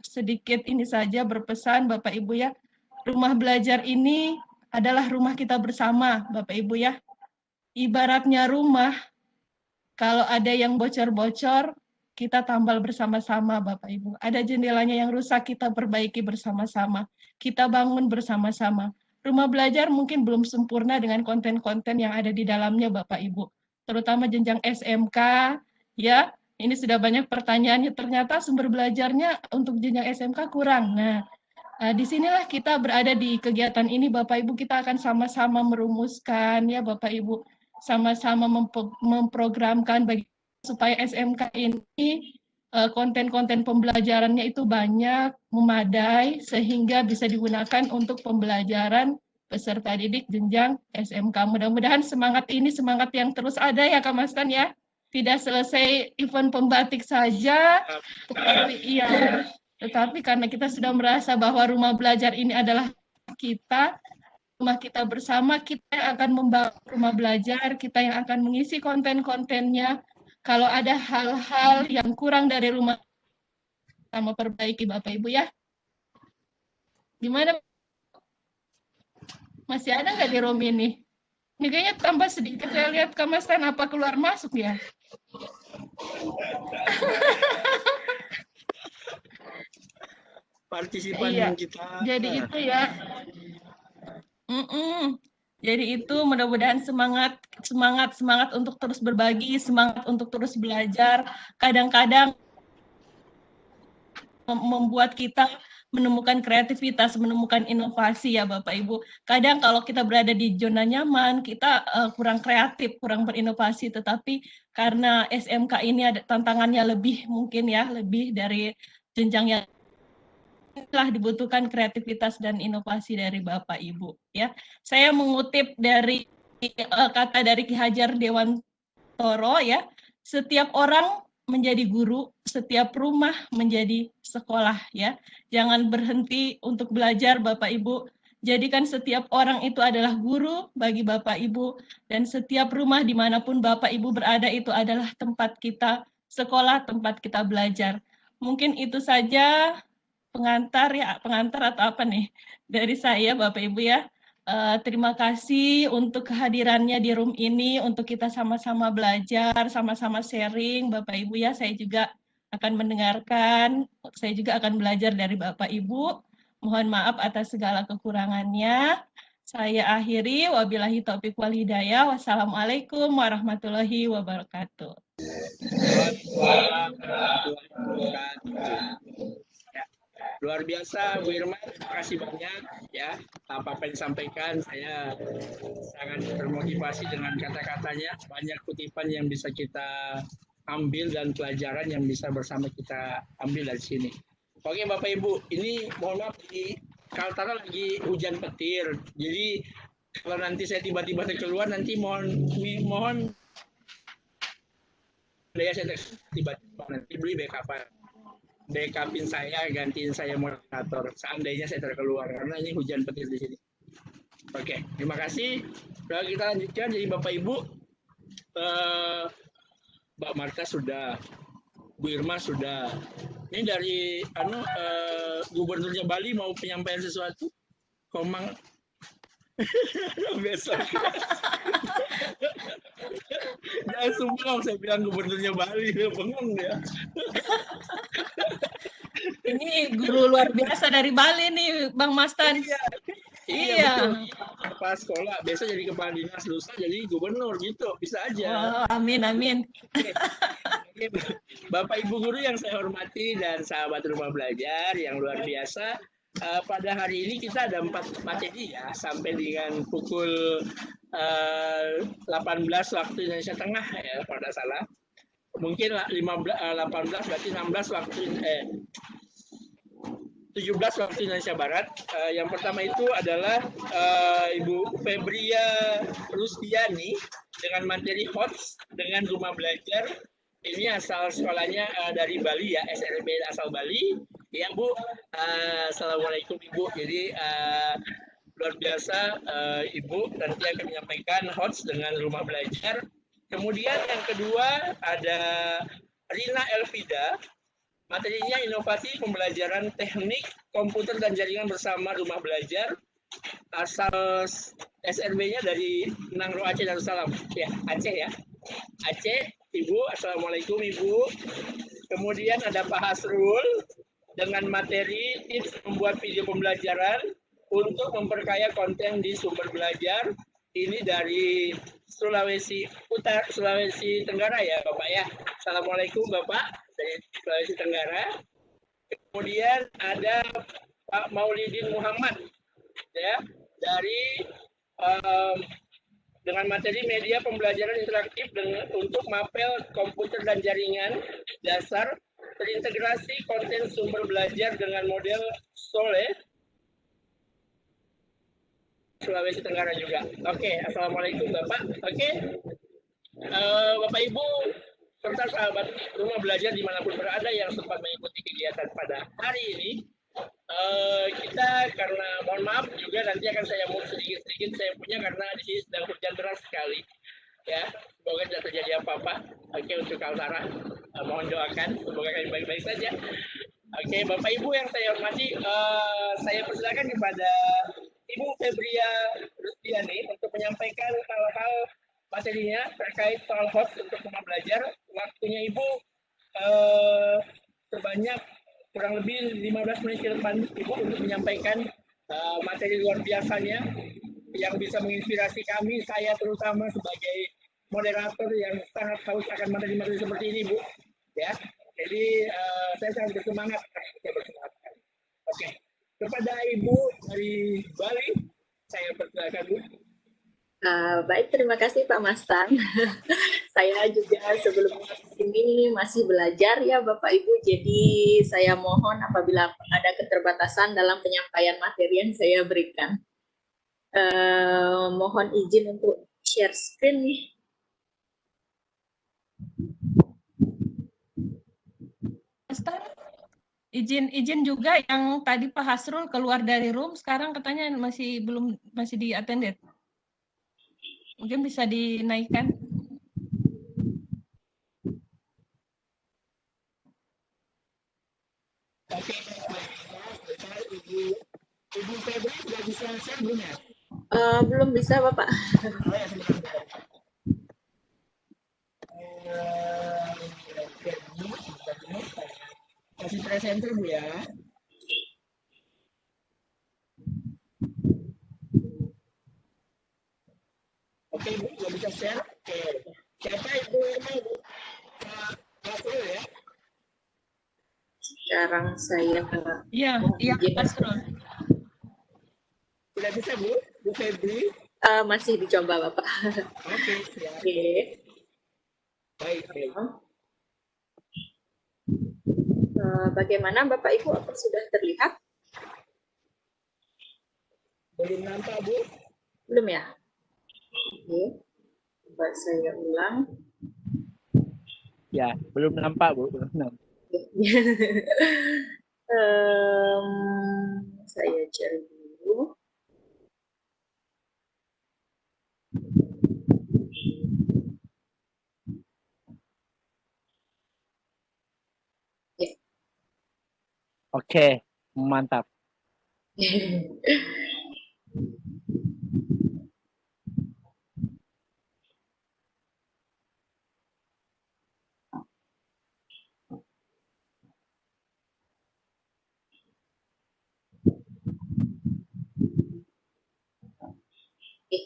sedikit ini saja berpesan, Bapak Ibu ya, rumah belajar ini adalah rumah kita bersama, Bapak Ibu ya. Ibaratnya rumah, kalau ada yang bocor-bocor, kita tambal bersama-sama, Bapak Ibu. Ada jendelanya yang rusak, kita perbaiki bersama-sama. Kita bangun bersama-sama. Rumah belajar mungkin belum sempurna dengan konten-konten yang ada di dalamnya, Bapak Ibu. Terutama jenjang SMK, ya. Ini sudah banyak pertanyaannya. Ternyata sumber belajarnya untuk jenjang SMK kurang. Nah, disinilah kita berada di kegiatan ini, Bapak Ibu. Kita akan sama-sama merumuskan, ya, Bapak Ibu. Sama-sama memprogramkan supaya SMK ini konten-konten pembelajarannya itu banyak, memadai, sehingga bisa digunakan untuk pembelajaran peserta didik jenjang SMK. Mudah-mudahan semangat ini semangat yang terus ada ya Kak Mastan ya. Tidak selesai event pembatik saja, tetapi karena kita sudah merasa bahwa rumah belajar ini adalah kita, rumah kita bersama, kita yang akan membangun rumah belajar, kita yang akan mengisi konten-kontennya. Kalau ada hal-hal yang kurang dari rumah, sama perbaiki Bapak Ibu ya. Gimana? Masih ada nggak di room ini? Ini kayaknya tambah sedikit, saya lihat Kak Mas Tan apa keluar masuk ya? Partisipan iya. kita. Jadi itu ya. Jadi itu mudah-mudahan semangat untuk terus berbagi, semangat untuk terus belajar. Kadang-kadang membuat kita menemukan kreativitas, menemukan inovasi ya Bapak Ibu. Kadang kalau kita berada di zona nyaman, kita kurang kreatif, kurang berinovasi. Tetapi karena SMK ini ada tantangannya lebih mungkin ya, lebih dari jenjang yang telah dibutuhkan kreativitas dan inovasi dari Bapak Ibu ya. Saya mengutip dari kata dari Ki Hajar Dewantoro ya, setiap orang menjadi guru, setiap rumah menjadi sekolah ya. Jangan berhenti untuk belajar Bapak Ibu. Jadikan setiap orang itu adalah guru bagi Bapak Ibu, dan setiap rumah dimanapun Bapak Ibu berada itu adalah tempat kita sekolah, tempat kita belajar. Mungkin itu saja pengantar atau apa nih dari saya Bapak Ibu ya. Terima kasih untuk kehadirannya di room ini, untuk kita sama-sama belajar, sama-sama sharing Bapak Ibu ya. Saya juga akan mendengarkan, saya juga akan belajar dari Bapak Ibu. Mohon maaf atas segala kekurangannya. Saya akhiri, wabillahi taufiq wal hidayah. Wassalamualaikum warahmatullahi wabarakatuh. Waalaikumsalam warahmatullahi wabarakatuh. Ya, luar biasa Bu Irma, terima kasih banyak ya. Apa-apa yang disampaikan saya sangat termotivasi dengan kata-katanya. Banyak kutipan yang bisa kita ambil dan pelajaran yang bisa bersama kita ambil dari sini. Oke Bapak Ibu, ini mohon maaf di Kaltara lagi hujan petir. Jadi kalau nanti saya tiba-tiba keluar nanti mohon saya tiba-tiba nanti beli backupin saya, gantiin saya moderator. Seandainya saya terkeluar karena ini hujan petir di sini. Oke, terima kasih. Lalu kita lanjutkan. Jadi Bapak Ibu, Mbak Marta sudah, Bu Irma sudah. Ini dari gubernurnya Bali mau penyampaian sesuatu. Komang besok. Jangan sumpah saya bilang gubernurnya Bali, bengong dia. Ini guru luar biasa dari Bali nih, Bang Mastan. Iya. Kepala sekolah, biasa jadi kepala dinas, lusa jadi gubernur gitu, bisa aja. Oh, amin, amin. Oke. Bapak Ibu guru yang saya hormati dan sahabat rumah belajar yang luar biasa, pada hari ini kita ada 4 materi ya, sampai dengan pukul 18 waktu Indonesia Tengah ya, kalau tidak salah. Mungkin 18 berarti 16 waktu 17 waktu Indonesia Barat. Yang pertama itu adalah Ibu Febria Rusdiani dengan materi HOTS dengan rumah belajar. Ini asal sekolahnya dari Bali ya, SRB asal Bali. Ya Bu, Assalamualaikum Ibu. Jadi luar biasa Ibu nanti akan menyampaikan HOTS dengan rumah belajar. Kemudian yang kedua ada Rina Elvida. Materinya inovasi pembelajaran teknik komputer dan jaringan bersama rumah belajar. Asal SRB-nya dari Nangro Aceh Darussalam. Ya, Aceh ya. Aceh, Ibu. Assalamualaikum Ibu. Kemudian ada Pak Hasrul dengan materi tips membuat video pembelajaran untuk memperkaya konten di sumber belajar. Ini dari Sulawesi Tenggara ya Bapak ya. Assalamualaikum Bapak dari Sulawesi Tenggara. Kemudian ada Pak Maulidin Muhammad ya dari dengan materi media pembelajaran interaktif untuk mapel komputer dan jaringan dasar terintegrasi konten sumber belajar dengan model SOLE Sulawesi Tenggara juga. Oke, Assalamualaikum Bapak. Oke, Bapak Ibu serta sahabat rumah belajar dimanapun berada yang sempat mengikuti kegiatan pada hari ini, kita karena mohon maaf juga nanti akan saya mau sedikit saya punya karena di sini sedang hujan deras sekali. Ya, semoga tidak terjadi apa-apa. Oke, untuk Kaltara, mohon doakan semoga kalian baik-baik saja. Oke, Bapak Ibu yang saya hormati, saya persilakan kepada Ibu Febria Rusdiani untuk menyampaikan hal-hal materinya terkait soal HOTS untuk rumah belajar. Waktunya Ibu sebanyak kurang lebih 15 menit ke depan Ibu untuk menyampaikan materi luar biasanya yang bisa menginspirasi kami, saya terutama sebagai moderator yang sangat haus akan materi-materi seperti ini Bu. Ya, jadi saya sangat bersemangat. Oke. Kepada Ibu dari Bali, saya persilakan Bu. Baik, terima kasih Pak Mastan. Saya juga sebelum ini masih belajar ya Bapak Ibu, jadi saya mohon apabila ada keterbatasan dalam penyampaian materi yang saya berikan. Mohon izin untuk share screen nih. Mastan, izin juga yang tadi Pak Hasrul keluar dari room, sekarang katanya masih di attended. Mungkin bisa dinaikkan. Oke, Ibu Febri sudah bisa share belum ya? Belum bisa Bapak. Oh ya, sebentar. Kasih presenter Bu ya. Oke Ibu, nggak bisa share? Oke. Siapa Ibu Irma, Bu? Kasrul ya? Sekarang saya Iya, iya izin. Asrul. Tidak bisa Bu? Bu Febri? Masih dicoba Bapak. Oke, siap. Oke. Baik, baik. Bagaimana Bapak Ibu, apa sudah terlihat? Belum nampak Bu? Belum ya? Oke. Coba saya ulang. Ya, belum nampak Bu. Belum nampak. Saya cari dulu. Oke, mantap.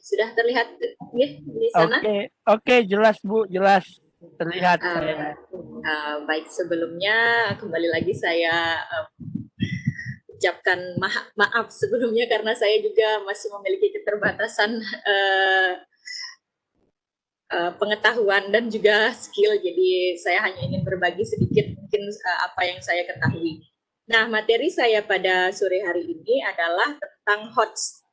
Sudah terlihat ya, di sana? Oke, jelas Bu, jelas terlihat Ah, saya. Baik, sebelumnya kembali lagi saya ucapkan maaf sebelumnya karena saya juga masih memiliki keterbatasan pengetahuan dan juga skill, jadi saya hanya ingin berbagi sedikit mungkin apa yang saya ketahui. Nah, materi saya pada sore hari ini adalah tentang HOTS.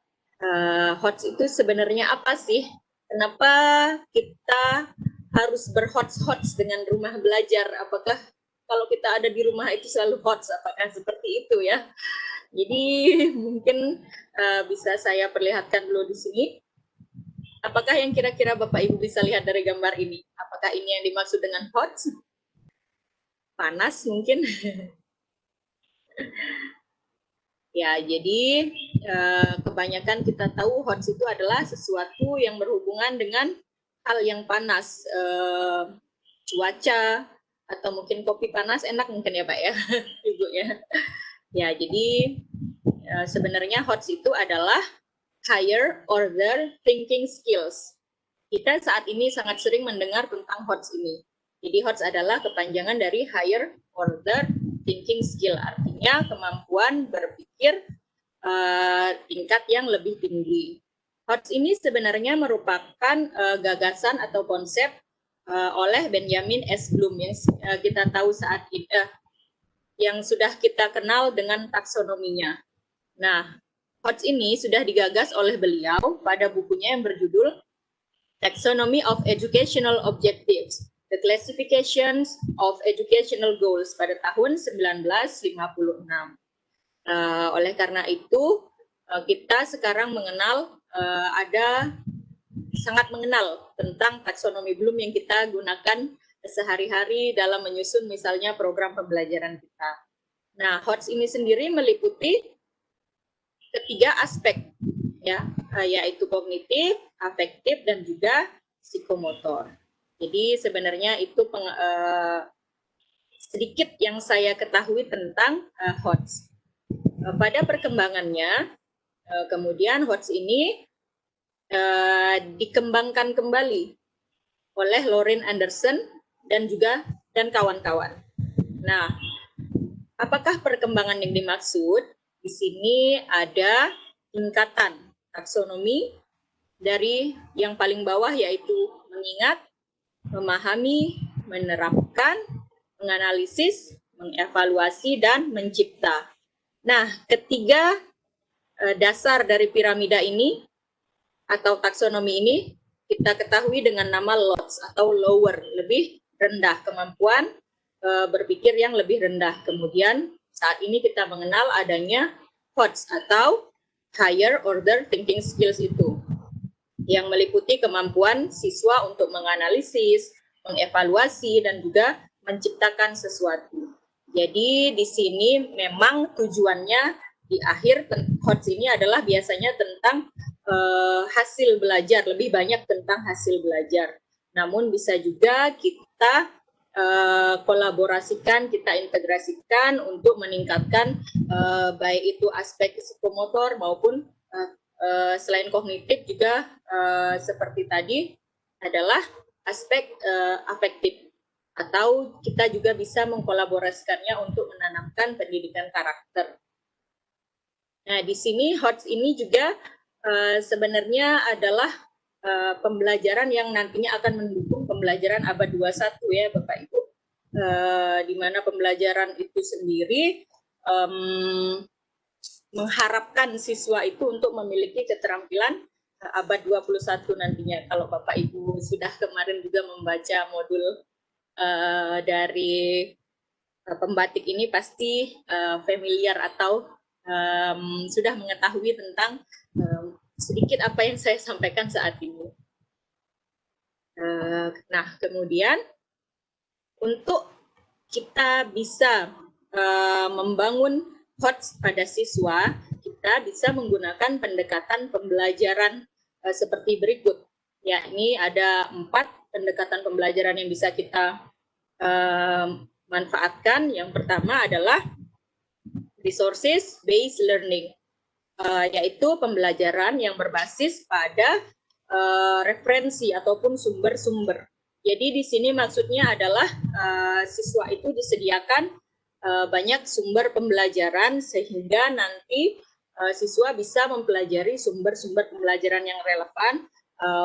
HOTS itu sebenarnya apa sih? Kenapa kita harus berhots-hots dengan rumah belajar? Apakah kalau kita ada di rumah itu selalu HOTS? Apakah seperti itu ya? Jadi mungkin bisa saya perlihatkan dulu di sini. Apakah yang kira-kira Bapak Ibu bisa lihat dari gambar ini? Apakah ini yang dimaksud dengan HOTS? Panas mungkin? Ya, jadi kebanyakan kita tahu HOTS itu adalah sesuatu yang berhubungan dengan hal yang panas, cuaca, atau mungkin kopi panas enak mungkin ya Pak ya, Ibu ya. Ya, jadi sebenarnya HOTS itu adalah higher order thinking skills. Kita saat ini sangat sering mendengar tentang HOTS ini. Jadi HOTS adalah kepanjangan dari higher order thinking skill, artinya kemampuan berpikir tingkat yang lebih tinggi. HOTS ini sebenarnya merupakan gagasan atau konsep oleh Benjamin S. Bloom yang kita tahu saat ini, yang sudah kita kenal dengan taksonominya. Nah, HOTS ini sudah digagas oleh beliau pada bukunya yang berjudul Taxonomy of Educational Objectives, The Classifications of Educational Goals pada tahun 1956. Oleh karena itu, kita sekarang mengenal, sangat mengenal tentang taksonomi Bloom yang kita gunakan sehari-hari dalam menyusun misalnya program pembelajaran kita. Nah, HOTS ini sendiri meliputi ketiga aspek, ya, yaitu kognitif, afektif, dan juga psikomotor. Jadi sebenarnya itu sedikit yang saya ketahui tentang HOTS. Pada perkembangannya, kemudian HOTS ini dikembangkan kembali oleh Lauren Anderson dan kawan-kawan. Nah, apakah perkembangan yang dimaksud? Di sini ada tingkatan taksonomi dari yang paling bawah, yaitu mengingat, memahami, menerapkan, menganalisis, mengevaluasi, dan mencipta. Nah, ketiga dasar dari piramida ini atau taksonomi ini kita ketahui dengan nama LOTS atau lower, lebih rendah, kemampuan berpikir yang lebih rendah. Kemudian saat ini kita mengenal adanya HOTS atau higher order thinking skills itu, yang meliputi kemampuan siswa untuk menganalisis, mengevaluasi, dan juga menciptakan sesuatu. Jadi di sini memang tujuannya di akhir HOTS ini adalah biasanya tentang hasil belajar, lebih banyak tentang hasil belajar. Namun bisa juga kita kolaborasikan, kita integrasikan untuk meningkatkan baik itu aspek psikomotor maupun selain kognitif juga seperti tadi adalah aspek afektif, atau kita juga bisa mengkolaborasikannya untuk menanamkan pendidikan karakter. Nah, di sini HOTS ini juga sebenarnya adalah pembelajaran yang nantinya akan mendukung pembelajaran abad 21 ya Bapak Ibu, di mana pembelajaran itu sendiri mengharapkan siswa itu untuk memiliki keterampilan abad 21 nantinya. Kalau Bapak Ibu sudah kemarin juga membaca modul dari pembatik ini pasti familiar atau sudah mengetahui tentang sedikit apa yang saya sampaikan saat ini. Nah, kemudian untuk kita bisa membangun HOTS pada siswa, kita bisa menggunakan pendekatan pembelajaran seperti berikut. Ya, ini ada 4 pendekatan pembelajaran yang bisa kita manfaatkan. Yang pertama adalah resources based learning, yaitu pembelajaran yang berbasis pada referensi ataupun sumber-sumber. Jadi di sini maksudnya adalah siswa itu disediakan banyak sumber pembelajaran sehingga nanti siswa bisa mempelajari sumber-sumber pembelajaran yang relevan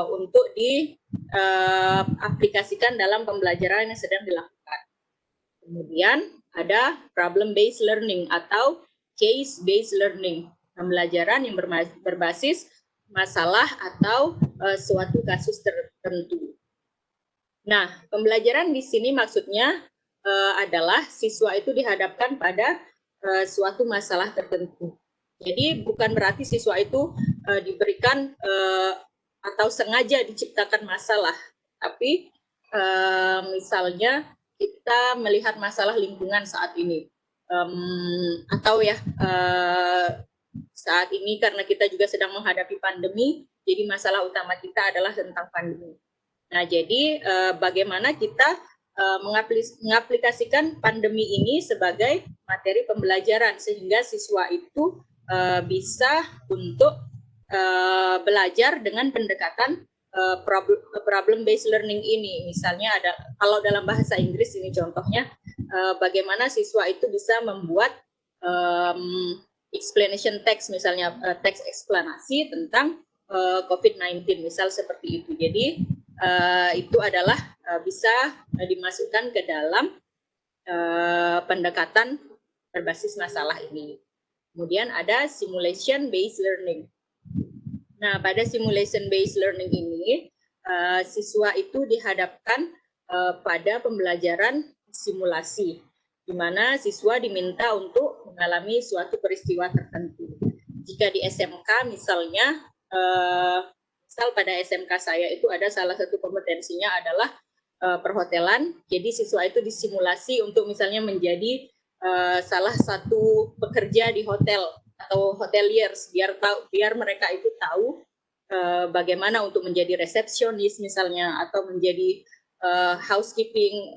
untuk diaplikasikan dalam pembelajaran yang sedang dilakukan. Kemudian ada problem based learning atau case based learning, pembelajaran yang berbasis masalah atau suatu kasus tertentu. Nah, pembelajaran di sini maksudnya adalah siswa itu dihadapkan pada suatu masalah tertentu. Jadi bukan berarti siswa itu diberikan atau sengaja diciptakan masalah, tapi misalnya kita melihat masalah lingkungan saat ini, atau ya saat ini karena kita juga sedang menghadapi pandemi, jadi masalah utama kita adalah tentang pandemi. Nah, jadi bagaimana kita mengaplikasikan pandemi ini sebagai materi pembelajaran sehingga siswa itu bisa untuk belajar dengan pendekatan problem based learning ini. Misalnya ada, kalau dalam bahasa Inggris ini contohnya, bagaimana siswa itu bisa membuat explanation text, misalnya teks eksplanasi tentang COVID-19, misal seperti itu. Jadi itu adalah bisa dimasukkan ke dalam pendekatan berbasis masalah ini. Kemudian ada simulation based learning. Nah, pada simulation based learning ini siswa itu dihadapkan pada pembelajaran simulasi, di mana siswa diminta untuk mengalami suatu peristiwa tertentu. Jika di SMK misalnya, misal pada SMK saya itu ada salah satu kompetensinya adalah perhotelan. Jadi siswa itu disimulasi untuk misalnya menjadi salah satu pekerja di hotel atau hoteliers, biar mereka itu tahu bagaimana untuk menjadi resepsionis misalnya, atau menjadi housekeeping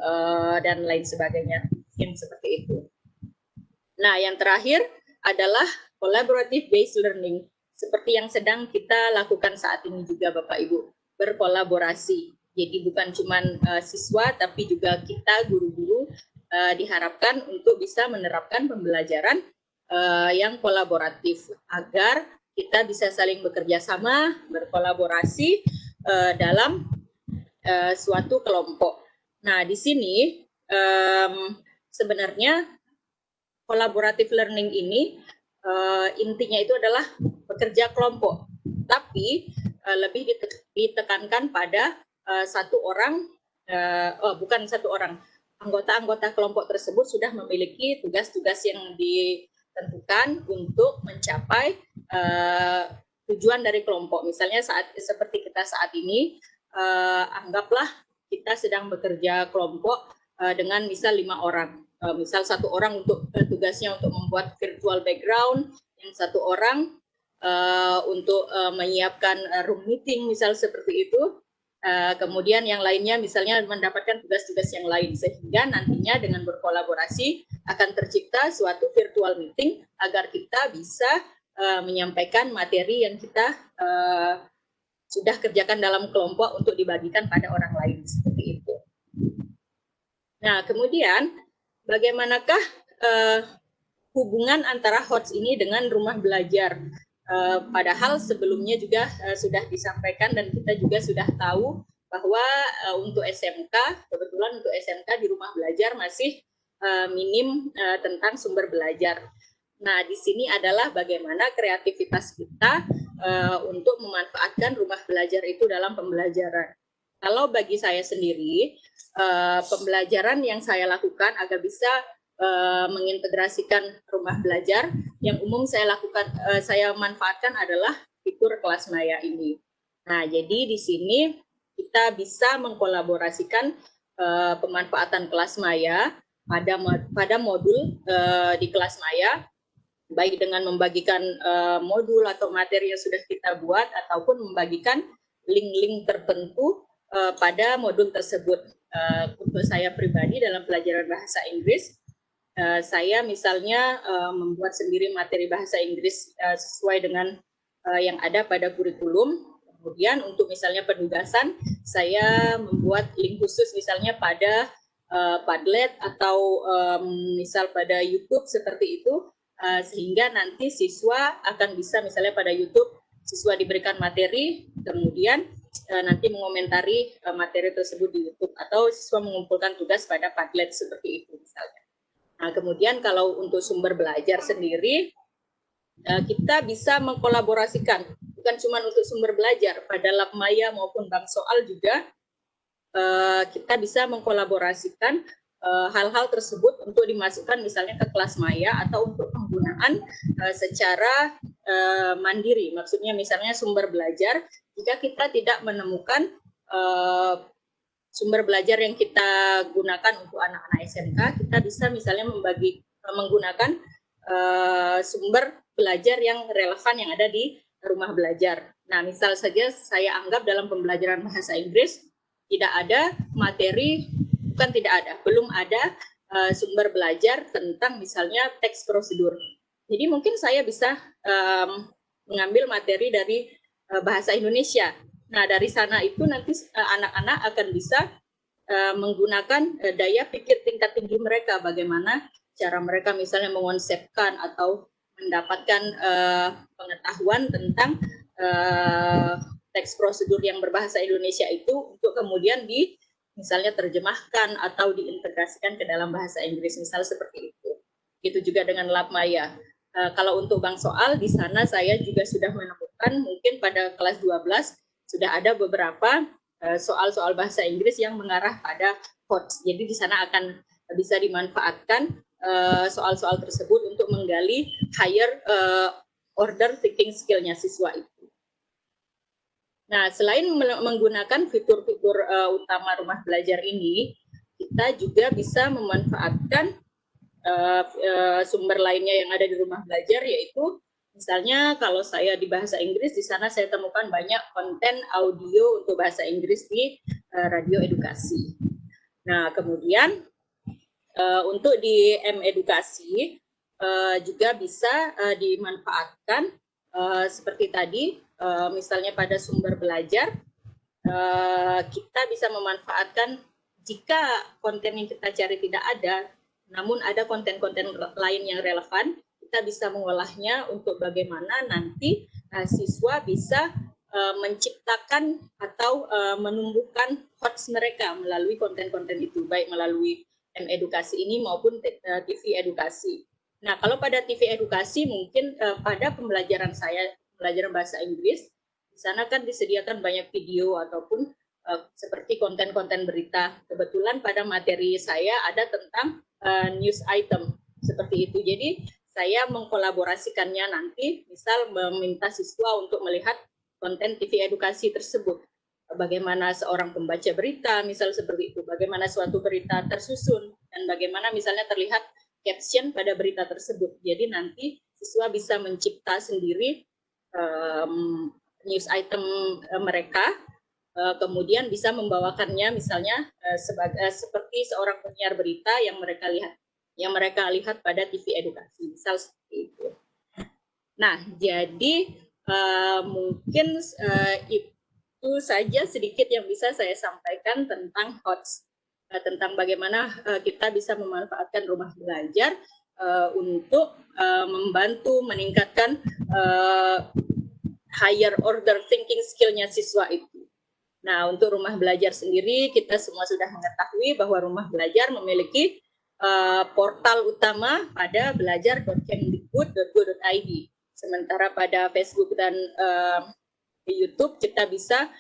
dan lain sebagainya, yang seperti itu. Nah, yang terakhir adalah collaborative based learning, seperti yang sedang kita lakukan saat ini juga Bapak Ibu, berkolaborasi. Jadi bukan cuma siswa, tapi juga kita guru-guru diharapkan untuk bisa menerapkan pembelajaran yang kolaboratif agar kita bisa saling bekerja sama, berkolaborasi dalam suatu kelompok. Nah, di sini sebenarnya collaborative learning ini intinya itu adalah bekerja kelompok, tapi lebih ditekankan pada anggota-anggota kelompok tersebut sudah memiliki tugas-tugas yang ditentukan untuk mencapai tujuan dari kelompok. Misalnya seperti kita saat ini, anggaplah kita sedang bekerja kelompok dengan misal 5 orang. Misal 1 orang untuk tugasnya untuk membuat virtual background, yang 1 orang untuk menyiapkan room meeting, misal seperti itu. Kemudian yang lainnya misalnya mendapatkan tugas-tugas yang lain, sehingga nantinya dengan berkolaborasi akan tercipta suatu virtual meeting agar kita bisa menyampaikan materi yang kita sudah kerjakan dalam kelompok untuk dibagikan pada orang lain, seperti itu. Nah, kemudian bagaimanakah hubungan antara HOTS ini dengan rumah belajar? Padahal sebelumnya juga sudah disampaikan dan kita juga sudah tahu bahwa untuk SMK, kebetulan untuk SMK di rumah belajar masih minim tentang sumber belajar. Nah, di sini adalah bagaimana kreativitas kita untuk memanfaatkan rumah belajar itu dalam pembelajaran. Kalau bagi saya sendiri, pembelajaran yang saya lakukan agar bisa mengintegrasikan rumah belajar, yang umum saya lakukan, saya manfaatkan adalah fitur kelas maya ini. Nah, jadi di sini kita bisa mengkolaborasikan pemanfaatan kelas maya pada modul di kelas maya, baik dengan membagikan modul atau materi yang sudah kita buat ataupun membagikan link-link tertentu pada modul tersebut. Untuk saya pribadi dalam pelajaran bahasa Inggris, saya misalnya membuat sendiri materi bahasa Inggris sesuai dengan yang ada pada kurikulum. Kemudian untuk misalnya penugasan, saya membuat link khusus misalnya pada Padlet atau misal pada YouTube seperti itu, sehingga nanti siswa akan bisa misalnya pada YouTube siswa diberikan materi, kemudian nanti mengomentari materi tersebut di YouTube, atau siswa mengumpulkan tugas pada Padlet seperti itu misalnya. Nah, kemudian kalau untuk sumber belajar sendiri, kita bisa mengkolaborasikan, bukan cuma untuk sumber belajar, pada lab maya maupun bank soal juga kita bisa mengkolaborasikan hal-hal tersebut untuk dimasukkan misalnya ke kelas maya atau untuk penggunaan secara mandiri. Maksudnya misalnya sumber belajar, jika kita tidak menemukan sumber belajar yang kita gunakan untuk anak-anak SMK, kita bisa misalnya menggunakan sumber belajar yang relevan yang ada di rumah belajar. Nah, misal saja saya anggap dalam pembelajaran bahasa Inggris tidak ada materi, bukan tidak ada, belum ada sumber belajar tentang misalnya teks prosedur. Jadi mungkin saya bisa mengambil materi dari bahasa Indonesia. Nah, dari sana itu nanti anak-anak akan bisa menggunakan daya pikir tingkat tinggi mereka, bagaimana cara mereka misalnya mengonsepkan atau mendapatkan pengetahuan tentang teks prosedur yang berbahasa Indonesia itu untuk kemudian misalnya terjemahkan atau diintegrasikan ke dalam bahasa Inggris, misal seperti itu. Itu juga dengan lab maya. Kalau untuk bank soal, di sana saya juga sudah menemukan mungkin pada kelas 12 sudah ada beberapa soal-soal bahasa Inggris yang mengarah pada HOTS. Jadi di sana akan bisa dimanfaatkan soal-soal tersebut untuk menggali higher order thinking skill-nya siswa itu. Nah, selain menggunakan fitur-fitur utama rumah belajar ini, kita juga bisa memanfaatkan sumber lainnya yang ada di rumah belajar, yaitu misalnya kalau saya di bahasa Inggris, di sana saya temukan banyak konten audio untuk bahasa Inggris di radio edukasi. Nah, kemudian untuk di M-edukasi juga bisa dimanfaatkan seperti tadi, misalnya pada sumber belajar, kita bisa memanfaatkan jika konten yang kita cari tidak ada, namun ada konten-konten lain yang relevan, kita bisa mengolahnya untuk bagaimana nanti siswa bisa menciptakan atau menumbuhkan HOTS mereka melalui konten-konten itu, baik melalui M-edukasi ini maupun TV edukasi. Nah, kalau pada TV edukasi mungkin pada pembelajaran saya, pelajaran bahasa Inggris, di sana kan disediakan banyak video ataupun seperti konten-konten berita. Kebetulan pada materi saya ada tentang news item seperti itu. Jadi saya mengkolaborasikannya nanti, misal meminta siswa untuk melihat konten TV edukasi tersebut. Bagaimana seorang pembaca berita, misal seperti itu. Bagaimana suatu berita tersusun dan bagaimana misalnya terlihat caption pada berita tersebut. Jadi nanti siswa bisa mencipta sendiri news item mereka, kemudian bisa membawakannya misalnya seperti seorang penyiar berita yang mereka lihat pada TV edukasi, misal seperti itu. Nah, jadi mungkin itu saja sedikit yang bisa saya sampaikan tentang HOTS, tentang bagaimana kita bisa memanfaatkan rumah belajar untuk membantu meningkatkan higher order thinking skill-nya siswa itu. Nah, untuk rumah belajar sendiri, kita semua sudah mengetahui bahwa rumah belajar memiliki portal utama pada belajar.kemdikbud.go.id. Sementara pada Facebook dan di YouTube kita bisa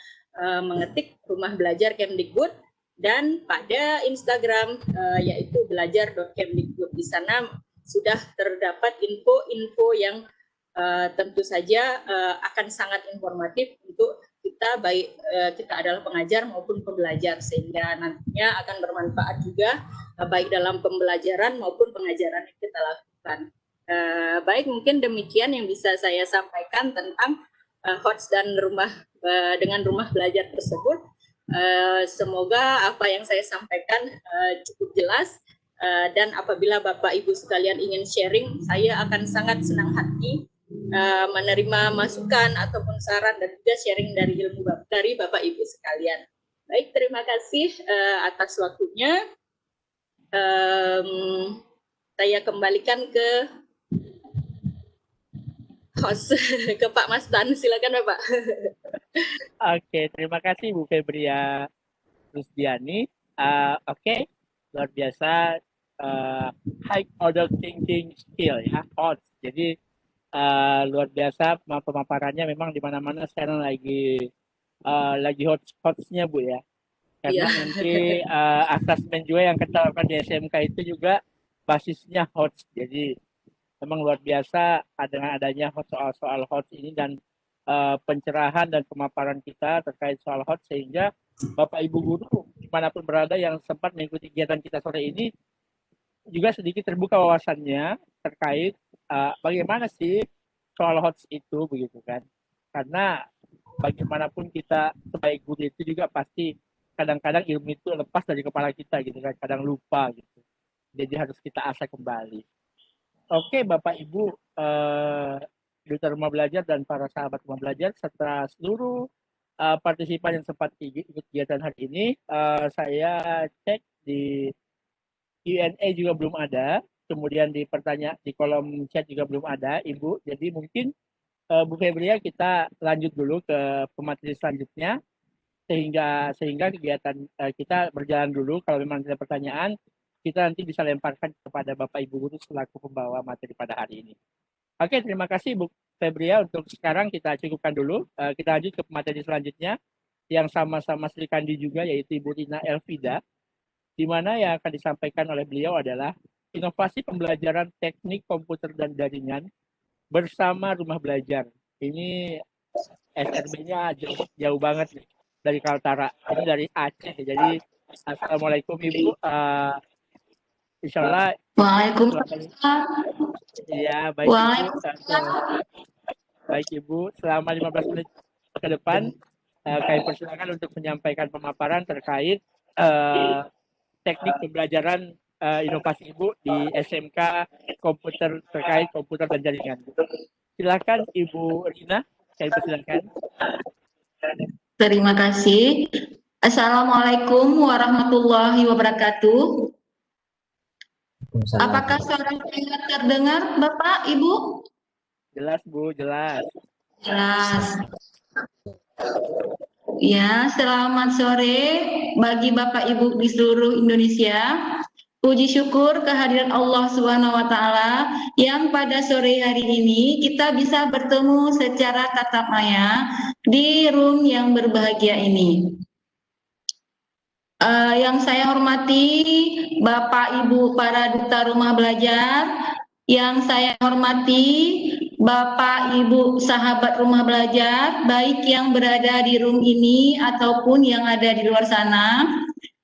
mengetik rumah belajar Kemdikbud, dan pada Instagram yaitu belajar.kemdikbud. Di sana sudah terdapat info-info yang tentu saja akan sangat informatif untuk kita, baik kita adalah pengajar maupun pembelajar, sehingga nantinya akan bermanfaat juga baik dalam pembelajaran maupun pengajaran yang kita lakukan. Baik, mungkin demikian yang bisa saya sampaikan tentang HOTS dan dengan rumah belajar tersebut. Semoga apa yang saya sampaikan cukup jelas, dan apabila Bapak Ibu sekalian ingin sharing, saya akan sangat senang hati menerima masukan ataupun saran dan juga sharing dari ilmu dari Bapak Ibu sekalian. Baik, terima kasih atas waktunya. Saya kembalikan ke host, ke Pak Mastan. Silakan Bapak. Oke, terima kasih Bu Febria Rusdiani. Oke, luar biasa, high order thinking skill ya, HOTS. Jadi luar biasa pemaparannya, memang di mana-mana sekarang lagi HOTS-nya Bu ya. Karena nanti asesmen juga yang kita lakukan di SMK itu juga basisnya HOTS. Jadi memang luar biasa dengan adanya soal HOTS ini dan pencerahan dan pemaparan kita terkait soal HOTS, sehingga Bapak Ibu guru dimanapun berada yang sempat mengikuti kegiatan kita sore ini juga sedikit terbuka wawasannya terkait bagaimana sih soal HOTS itu, begitu kan. Karena bagaimanapun kita sebagai guru itu juga pasti kadang-kadang ilmu itu lepas dari kepala kita gitu kan, kadang lupa gitu. Jadi harus kita asah kembali. Oke, Bapak Ibu duta rumah belajar dan para sahabat rumah belajar serta seluruh partisipan yang sempat ikut kegiatan hari ini, saya cek di Q&A juga belum ada, kemudian di kolom chat juga belum ada, Ibu. Jadi mungkin Bu Febria kita lanjut dulu ke pemateri selanjutnya, sehingga kegiatan kita berjalan dulu. Kalau memang ada pertanyaan, kita nanti bisa lemparkan kepada Bapak Ibu guru selaku pembawa materi pada hari ini. Oke, terima kasih Bu Febria. Untuk sekarang kita cukupkan dulu. Kita lanjut ke materi selanjutnya yang sama-sama Sri Kandi juga, yaitu Ibu Rina Elvida, di mana yang akan disampaikan oleh beliau adalah inovasi pembelajaran teknik komputer dan jaringan bersama rumah belajar. Ini SRB-nya jauh banget nih, dari Kaltara. Ini dari Aceh. Jadi Assalamualaikum Ibu. Insyaallah. Waalaikumsalam. Ya, baik Ibu. Baik Ibu, selama 15 menit ke depan kami persilakan untuk menyampaikan pemaparan terkait teknik pembelajaran inovasi Ibu di SMK komputer, terkait komputer dan jaringan. Silakan Ibu Rina, saya persilakan. Terima kasih. Assalamualaikum warahmatullahi wabarakatuh. Apakah suara saya terdengar, Bapak, Ibu? Jelas, Bu, jelas. Jelas. Ya, selamat sore bagi Bapak Ibu di seluruh Indonesia. Puji syukur kehadiran Allah SWT yang pada sore hari ini kita bisa bertemu secara tatap maya di room yang berbahagia ini. Yang saya hormati Bapak Ibu para duta rumah belajar, yang saya hormati Bapak Ibu sahabat rumah belajar, baik yang berada di room ini ataupun yang ada di luar sana.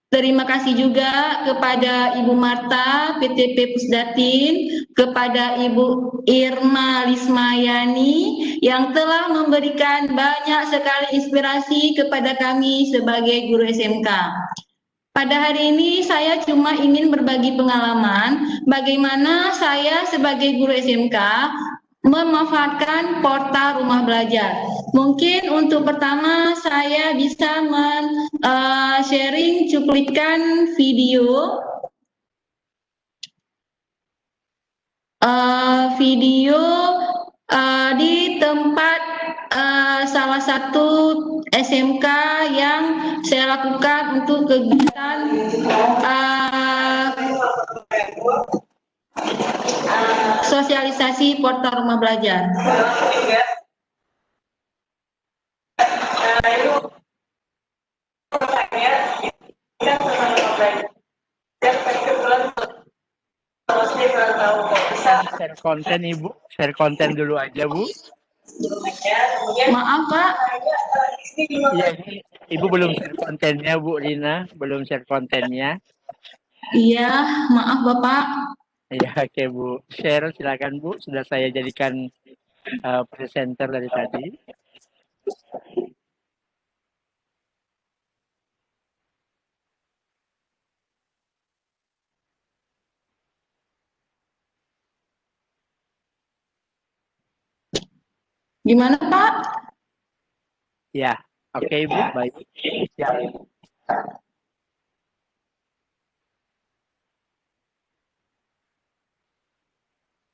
Terima kasih juga kepada Ibu Marta, PTP Pusdatin, kepada Ibu Irma Lismayani yang telah memberikan banyak sekali inspirasi kepada kami sebagai guru SMK. Pada hari ini saya cuma ingin berbagi pengalaman bagaimana saya sebagai guru SMK memanfaatkan portal rumah belajar. Mungkin untuk pertama saya bisa sharing cuplikan video di tempat salah satu SMK yang saya lakukan untuk kegiatan sosialisasi portal rumah belajar. Share konten Ibu, share konten dulu aja Bu. Maaf Pak. Iya, ini Ibu belum share kontennya Bu Rina, belum share kontennya. Iya, maaf Bapak. Iya, oke Bu. Share silakan Bu, sudah saya jadikan presenter dari tadi. Gimana Pak? Ya, oke Ibu, baik. Ya.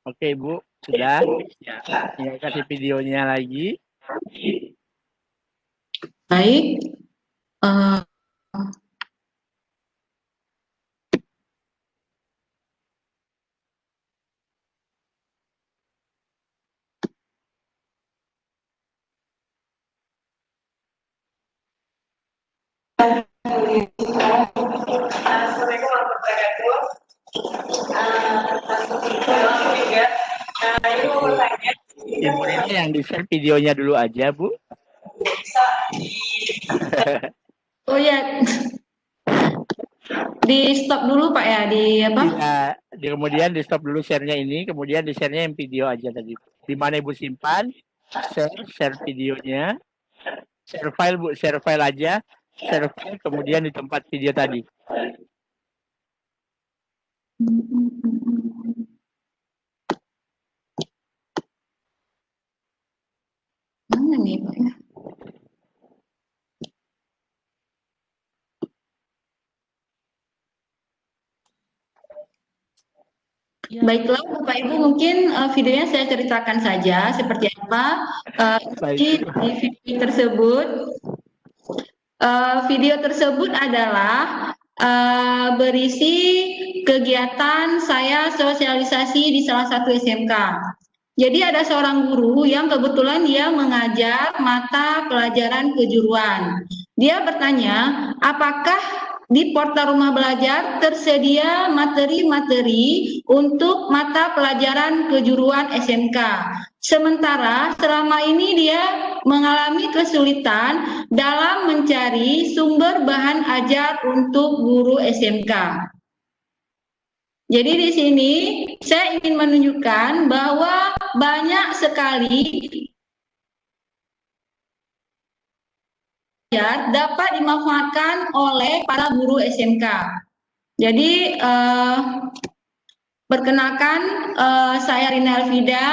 Oke Bu, sudah. Ya, kasih videonya lagi. Baik. Ibu ini yang di-share videonya dulu aja Bu. Oh ya, di stop dulu Pak ya, di apa? Ya, kemudian di stop dulu share-nya ini, kemudian di share-nya yang video aja tadi. Di mana Ibu simpan, share videonya, share file Bu, share file aja, share file kemudian di tempat video tadi. Mana nih Pak ya? Ya. Baiklah Bapak Ibu, mungkin videonya saya ceritakan saja seperti apa di video tersebut. Video tersebut adalah berisi kegiatan saya sosialisasi di salah satu SMK. Jadi ada seorang guru yang kebetulan dia mengajar mata pelajaran kejuruan. Dia bertanya, apakah di portal rumah belajar tersedia materi-materi untuk mata pelajaran kejuruan SMK. Sementara selama ini dia mengalami kesulitan dalam mencari sumber bahan ajar untuk guru SMK. Jadi di sini saya ingin menunjukkan bahwa banyak sekali dapat dimanfaatkan oleh para guru SMK. Jadi perkenalkan saya Rina Elvida,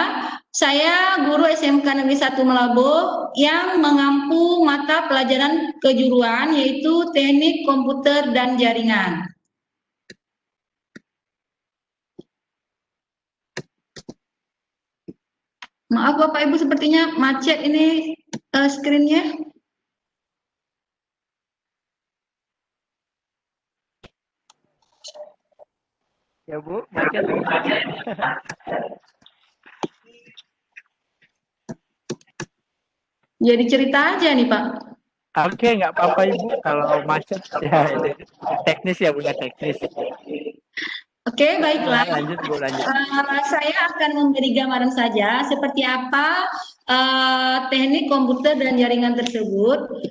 saya guru SMK Negeri 1 Melabuh yang mengampu mata pelajaran kejuruan yaitu Teknik Komputer dan Jaringan. Maaf Bapak Ibu, sepertinya macet ini screen-nya. Ya Bu, macet. Jadi cerita aja nih Pak. Oke, nggak apa-apa Ibu. Kalau macet ya teknis ya Bu, ya teknis. Oke, baiklah. Lanjut Bu, lanjut. Saya akan memberi gambaran saja seperti apa teknik komputer dan jaringan tersebut,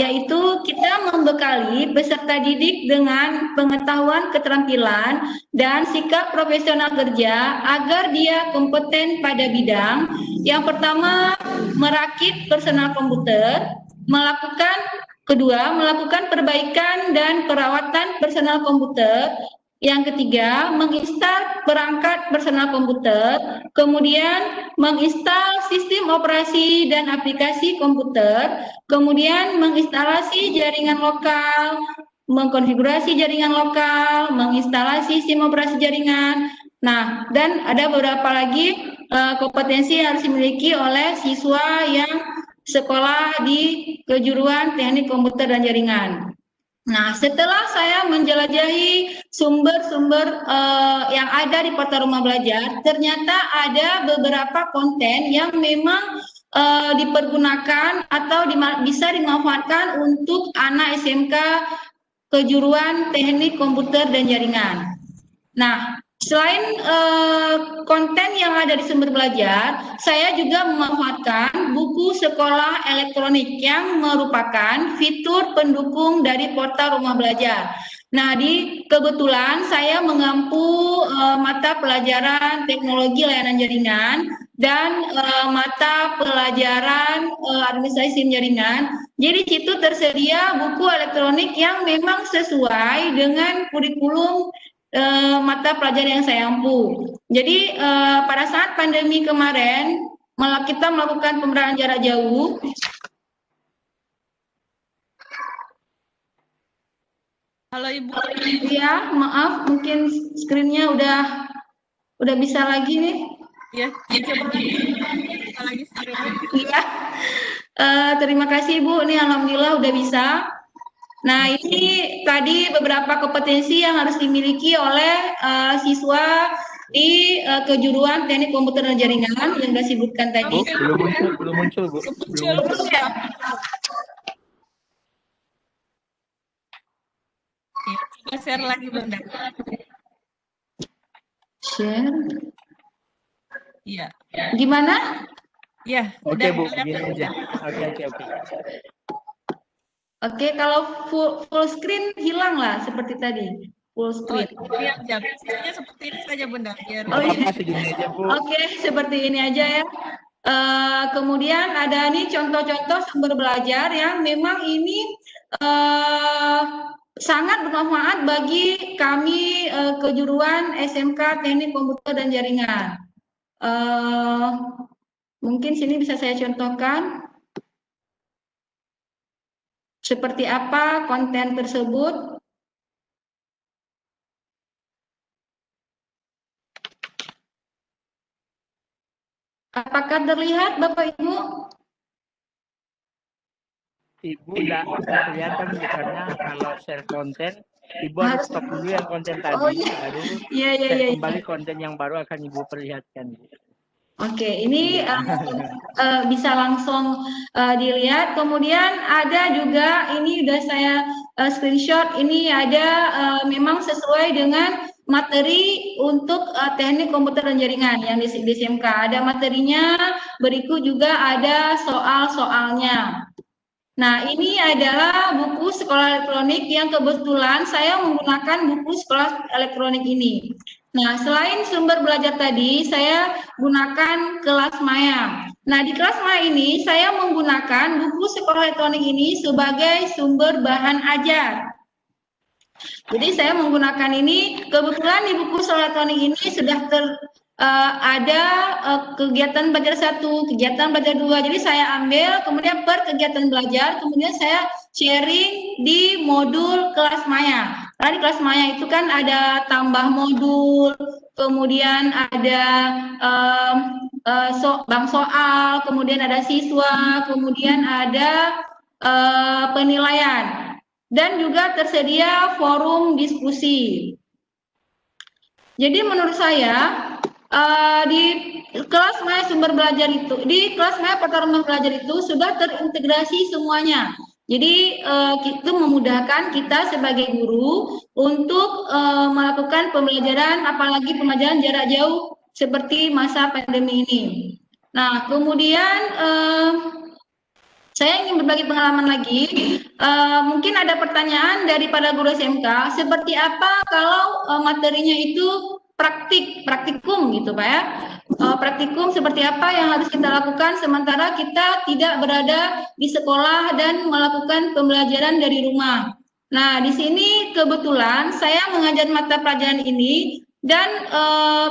yaitu kita membekali peserta didik dengan pengetahuan, keterampilan, dan sikap profesional kerja agar dia kompeten pada bidang. Yang pertama, merakit personal komputer, melakukan perbaikan dan perawatan personal komputer. Yang ketiga, menginstal perangkat personal komputer, kemudian menginstal sistem operasi dan aplikasi komputer, kemudian menginstalasi jaringan lokal, mengkonfigurasi jaringan lokal, menginstalasi sistem operasi jaringan. Nah, dan ada beberapa lagi kompetensi yang harus dimiliki oleh siswa yang sekolah di kejuruan teknik komputer dan jaringan. Nah, setelah saya menjelajahi sumber-sumber yang ada di portal Rumah Belajar, ternyata ada beberapa konten yang memang dipergunakan atau bisa dimanfaatkan untuk anak SMK kejuruan teknik komputer dan jaringan. Nah, selain konten yang ada di sumber belajar, saya juga memanfaatkan buku sekolah elektronik yang merupakan fitur pendukung dari portal Rumah Belajar. Nah, kebetulan saya mengampu mata pelajaran teknologi layanan jaringan dan mata pelajaran administrasi sistem jaringan. Jadi situ tersedia buku elektronik yang memang sesuai dengan kurikulum mata pelajaran yang saya ampu. Jadi pada saat pandemi kemarin kita melakukan pembelajaran jarak jauh. Halo Ibu. Ya, maaf, mungkin screen-nya udah bisa lagi nih. Ya, coba bisa lagi screen-nya. Iya. Terima kasih Ibu, ini alhamdulillah udah bisa. Nah, ini tadi beberapa kompetensi yang harus dimiliki oleh siswa di kejuruan teknik komputer dan jaringan yang sudah disebutkan tadi. Belum muncul, Bu. Belum muncul. Ya, coba share lagi, Bunda. Share. Iya. Gimana? Ya. Oke, Bu, gini aja. Oke. Oke, kalau full screen hilang lah seperti tadi. Full screen. Iya, biasanya seperti ini saja Bunda. Biar Oke, seperti ini aja ya. Kemudian ada nih contoh-contoh sumber belajar yang memang ini sangat bermanfaat bagi kami kejuruan SMK Teknik Komputer dan Jaringan. Mungkin sini bisa saya contohkan seperti apa konten tersebut. Apakah terlihat Bapak Ibu? Ibu tidak kelihatan karena kalau share konten, Ibu harus stop dulu yang konten tadi, baru share kembali konten yang baru akan Ibu perlihatkan. Oke, ini bisa langsung dilihat. Kemudian ada juga, ini udah saya screenshot, ini ada memang sesuai dengan materi untuk teknik komputer dan jaringan yang di SMK. Ada materinya, berikut juga ada soal-soalnya. Nah, ini adalah buku sekolah elektronik yang kebetulan saya menggunakan buku sekolah elektronik ini. Nah, selain sumber belajar tadi, saya gunakan Kelas Maya. Nah, di Kelas Maya ini saya menggunakan buku sekolah elektronik ini sebagai sumber bahan ajar. Jadi saya menggunakan ini, kebetulan di buku sekolah elektronik ini sudah ada kegiatan belajar 1, kegiatan belajar 2. Jadi saya ambil, kemudian per kegiatan belajar, kemudian saya sharing di modul Kelas Maya. Karena di Kelas Maya itu kan ada tambah modul, kemudian ada bank soal, kemudian ada siswa, kemudian ada penilaian. Dan juga tersedia forum diskusi. Jadi menurut saya di Kelas Maya sumber belajar itu, di Kelas Maya portal Rumah Belajar itu sudah terintegrasi semuanya. Jadi itu memudahkan kita sebagai guru untuk melakukan pembelajaran, apalagi pembelajaran jarak jauh seperti masa pandemi ini. Nah, kemudian saya ingin berbagi pengalaman lagi. Mungkin ada pertanyaan daripada guru SMK, seperti apa kalau materinya itu praktikum gitu Pak ya. Praktikum seperti apa yang harus kita lakukan sementara kita tidak berada di sekolah dan melakukan pembelajaran dari rumah. Nah, di sini kebetulan saya mengajar mata pelajaran ini dan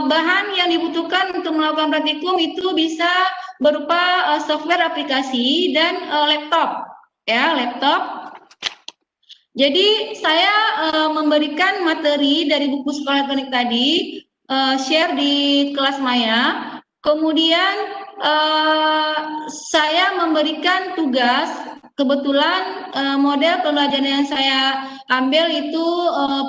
bahan yang dibutuhkan untuk melakukan praktikum itu bisa berupa software aplikasi dan laptop, ya, laptop. Jadi saya memberikan materi dari buku sekolah elektronik tadi, share di kelas Maya. Kemudian saya memberikan tugas. Kebetulan model pembelajaran yang saya ambil itu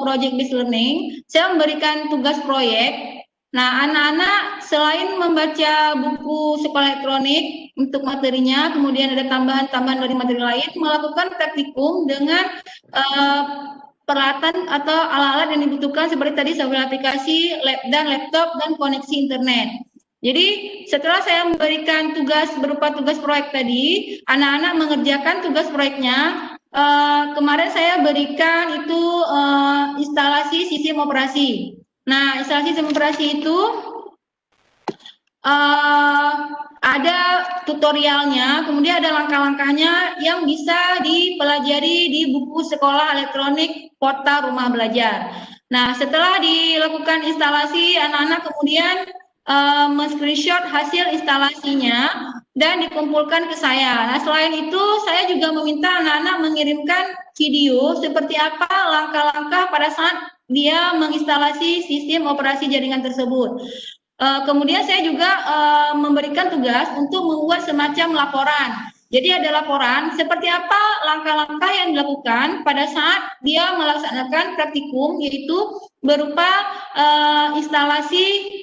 project based learning. Saya memberikan tugas proyek. Nah, anak-anak selain membaca buku sekolah elektronik untuk materinya, kemudian ada tambahan-tambahan dari materi lain, melakukan praktikum dengan peralatan atau alat-alat yang dibutuhkan seperti tadi software aplikasi, dan laptop, dan koneksi internet. Jadi setelah saya memberikan tugas berupa tugas proyek tadi, anak-anak mengerjakan tugas proyeknya. Kemarin saya berikan itu instalasi sistem operasi. Nah, instalasi sistem operasi itu ada tutorialnya, kemudian ada langkah-langkahnya yang bisa dipelajari di buku sekolah elektronik Portal Rumah Belajar. Nah, setelah dilakukan instalasi, anak-anak kemudian men-screenshot hasil instalasinya dan dikumpulkan ke saya. Nah, selain itu, saya juga meminta anak-anak mengirimkan video seperti apa langkah-langkah pada saat dia menginstalasi sistem operasi jaringan tersebut. Kemudian saya juga memberikan tugas untuk membuat semacam laporan. Jadi ada laporan seperti apa langkah-langkah yang dilakukan pada saat dia melaksanakan praktikum, yaitu berupa instalasi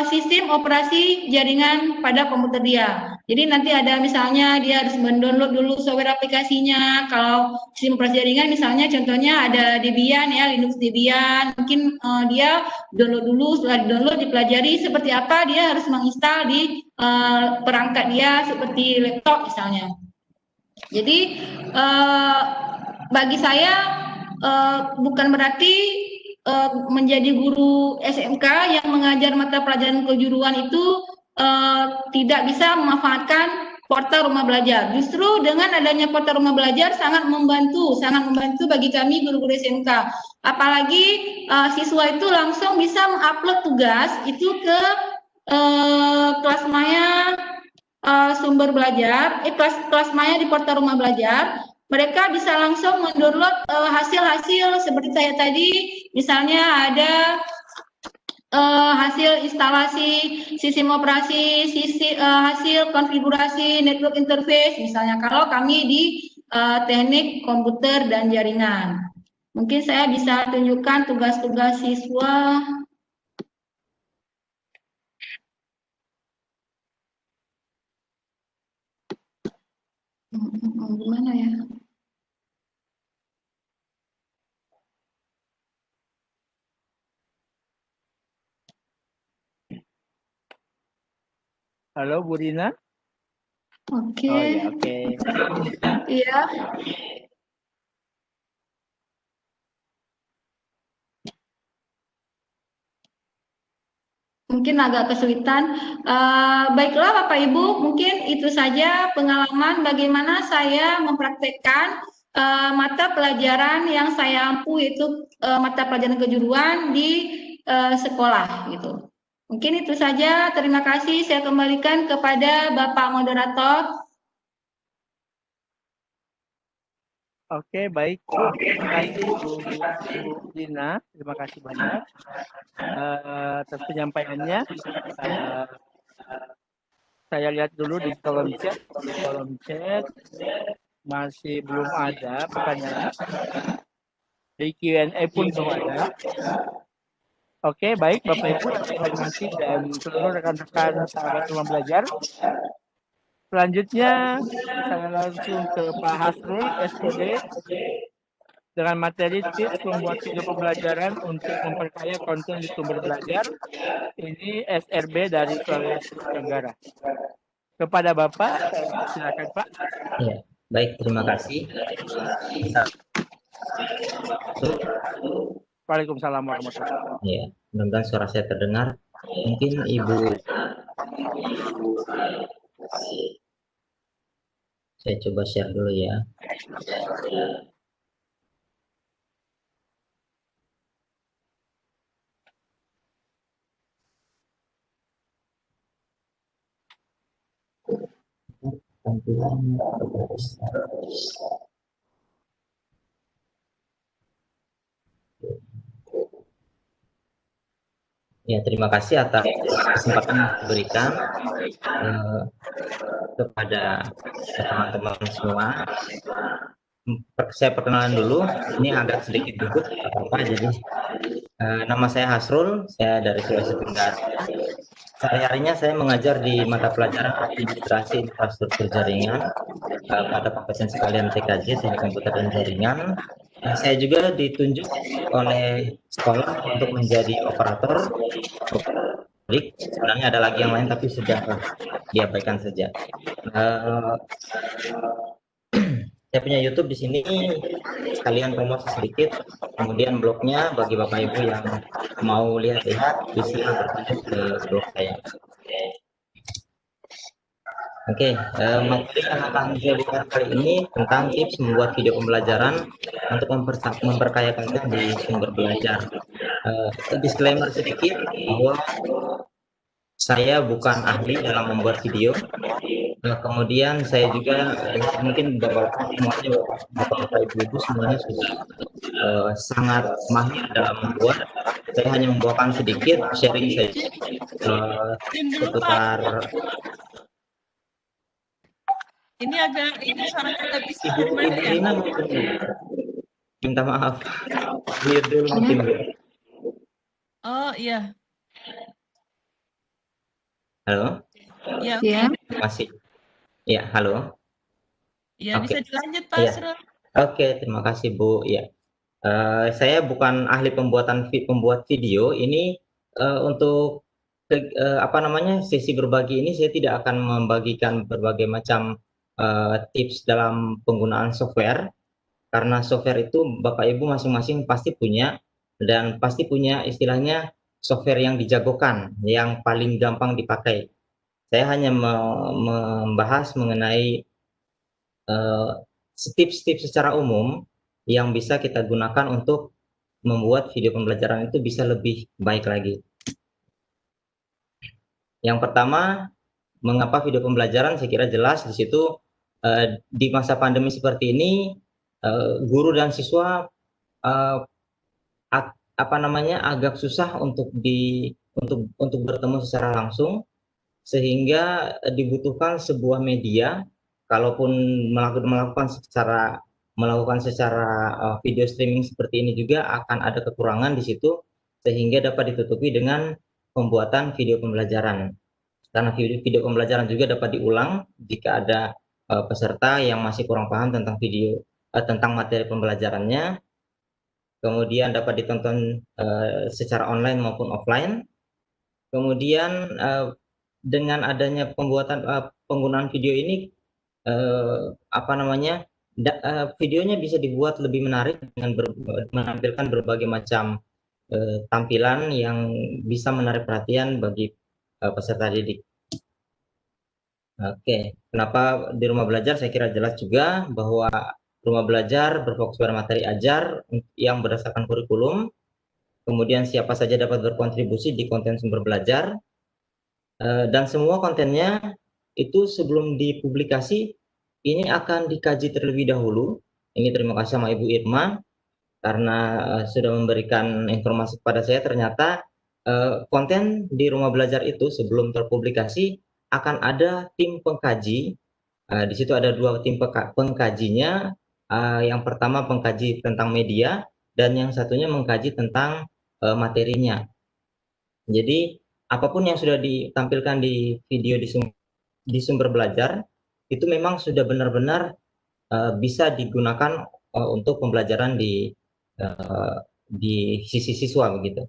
sistem operasi jaringan pada komputer dia. Jadi nanti ada misalnya dia harus mendownload dulu software aplikasinya. Kalau sistem operasi jaringan misalnya contohnya ada Debian ya, Linux Debian. Mungkin dia download dulu, setelah download dipelajari seperti apa dia harus menginstal di perangkat dia seperti laptop misalnya. Jadi bagi saya bukan berarti menjadi guru SMK yang mengajar mata pelajaran kejuruan itu tidak bisa memanfaatkan portal rumah belajar. Justru dengan adanya portal rumah belajar sangat membantu bagi kami guru-guru SMK. Apalagi siswa itu langsung bisa mengupload tugas itu ke kelas Maya sumber belajar, kelas Maya di portal rumah belajar. Mereka bisa langsung mendownload hasil-hasil seperti saya tadi, misalnya ada hasil instalasi sistem operasi, hasil konfigurasi network interface, misalnya kalau kami di teknik komputer dan jaringan. Mungkin saya bisa tunjukkan tugas-tugas siswa. Gimana ya? Halo Bu Rina. Oke. Oh ya, oke. Iya. Mungkin agak kesulitan. Baiklah Bapak Ibu, mungkin itu saja pengalaman bagaimana saya mempraktekkan mata pelajaran yang saya ampu, yaitu mata pelajaran kejuruan di sekolah gitu. Mungkin itu saja. Terima kasih. Saya kembalikan kepada Bapak Moderator. Oke, baik. Terima kasih Bu Dina. Terima kasih banyak atas penyampaiannya. Saya lihat dulu di kolom chat. Di kolom chat masih belum ada pertanyaan. Di Q&A pun belum ada. Oke, baik Bapak Ibu, terima kasih dan seluruh rekan-rekan sahabat rumah belajar. Selanjutnya saya langsung ke Pak Hasrul SPD dengan materi tips membuat video pembelajaran untuk memperkaya konten di sumber belajar. Ini SRB dari Sulawesi Tenggara. Kepada Bapak, silakan Pak. Ya, baik, terima kasih. Waalaikumsalam warahmatullahi wabarakatuh. Ya, mudah-mudahan suara saya terdengar. Mungkin Ibu, saya coba share dulu ya. tampilan. Ya, terima kasih atas kesempatan yang diberikan kepada teman-teman semua. Saya perkenalan dulu, ini agak sedikit gugup, apa-apa. Jadi nama saya Hasrul, saya dari Sulawesi Tenggara. Sehari-harinya saya mengajar di mata pelajaran administrasi infrastruktur jaringan pada kompetensi kalian TKJ, teknik komputer dan jaringan. Saya juga ditunjuk oleh sekolah untuk menjadi operator. Sebenarnya ada lagi yang lain tapi sudah diabaikan saja. Saya punya YouTube di sini, sekalian promosi sedikit. Kemudian blognya bagi Bapak Ibu yang mau lihat-lihat bisa berkunjung ke blog saya. Oke, materi yang akan saya buka kali ini tentang tips membuat video pembelajaran untuk memperkaya kalian di sumber belajar. Disclaimer sedikit bahwa saya bukan ahli dalam membuat video. Kemudian saya juga mungkin bapak ibu semuanya sudah sangat mahir dalam membuat. Saya hanya membawakan sedikit sharing saja seputar. Ini agak ini suara kita bisa Ibu Ina mungkin minta maaf. Clear dulu mungkin. Oh iya. Halo. Ya, Ya. Masih. Ya, halo. Ya, Oke. bisa dilanjut Pak Iya. Asrul. Oke, terima kasih Bu. Ya, saya bukan ahli pembuat video. Ini untuk apa namanya sesi berbagi ini saya tidak akan membagikan berbagai macam tips dalam penggunaan software, karena software itu Bapak Ibu masing-masing pasti punya, dan pasti punya istilahnya software yang dijagokan, yang paling gampang dipakai. Saya hanya membahas mengenai tips-tips secara umum yang bisa kita gunakan untuk membuat video pembelajaran itu bisa lebih baik lagi. Yang pertama, mengapa video pembelajaran? Saya kira jelas di situ di masa pandemi seperti ini, guru dan siswa agak susah untuk bertemu secara langsung, sehingga dibutuhkan sebuah media. Kalaupun melakukan secara video streaming seperti ini juga akan ada kekurangan di situ, sehingga dapat ditutupi dengan pembuatan video pembelajaran. Karena video pembelajaran juga dapat diulang jika ada peserta yang masih kurang paham tentang tentang materi pembelajarannya. Kemudian dapat ditonton secara online maupun offline. Kemudian dengan adanya penggunaan video ini, videonya bisa dibuat lebih menarik dengan menampilkan berbagai macam tampilan yang bisa menarik perhatian bagi peserta didik. Oke, kenapa di rumah belajar? Saya kira jelas juga bahwa rumah belajar berfokus pada materi ajar yang berdasarkan kurikulum. Kemudian siapa saja dapat berkontribusi di konten sumber belajar, dan semua kontennya itu sebelum dipublikasi ini akan dikaji terlebih dahulu. Ini terima kasih sama Ibu Irma karena sudah memberikan informasi kepada saya. Ternyata konten di rumah belajar itu sebelum terpublikasi akan ada tim pengkaji. Di situ ada dua tim pengkajinya. Yang pertama pengkaji tentang media dan yang satunya mengkaji tentang materinya. Jadi apapun yang sudah ditampilkan di video di sumber belajar itu memang sudah benar-benar bisa digunakan untuk pembelajaran di sisi siswa begitu.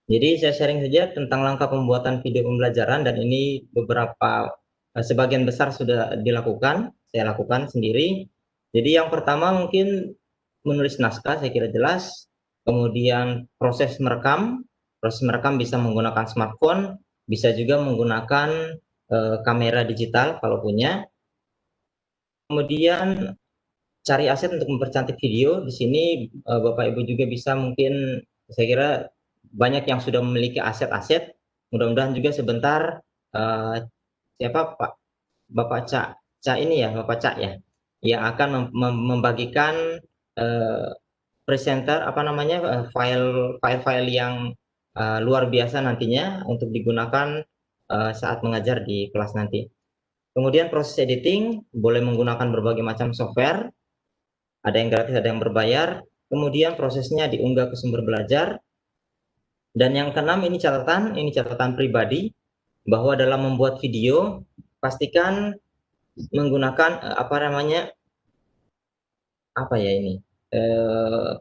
Jadi saya sharing saja tentang langkah pembuatan video pembelajaran, dan ini sebagian besar sudah dilakukan, saya lakukan sendiri. Jadi yang pertama mungkin menulis naskah, saya kira jelas. Kemudian proses merekam bisa menggunakan smartphone, bisa juga menggunakan kamera digital kalau punya. Kemudian cari aset untuk mempercantik video. Di sini Bapak Ibu juga bisa, mungkin saya kira banyak yang sudah memiliki aset-aset. Mudah-mudahan juga sebentar siapa Pak Bapak Cak ini ya, Bapak Cak ya, yang akan membagikan presenter file-file yang luar biasa nantinya untuk digunakan saat mengajar di kelas nanti. Kemudian proses editing boleh menggunakan berbagai macam software, ada yang gratis, ada yang berbayar. Kemudian prosesnya diunggah ke sumber belajar. Dan yang keenam, ini catatan pribadi, bahwa dalam membuat video pastikan menggunakan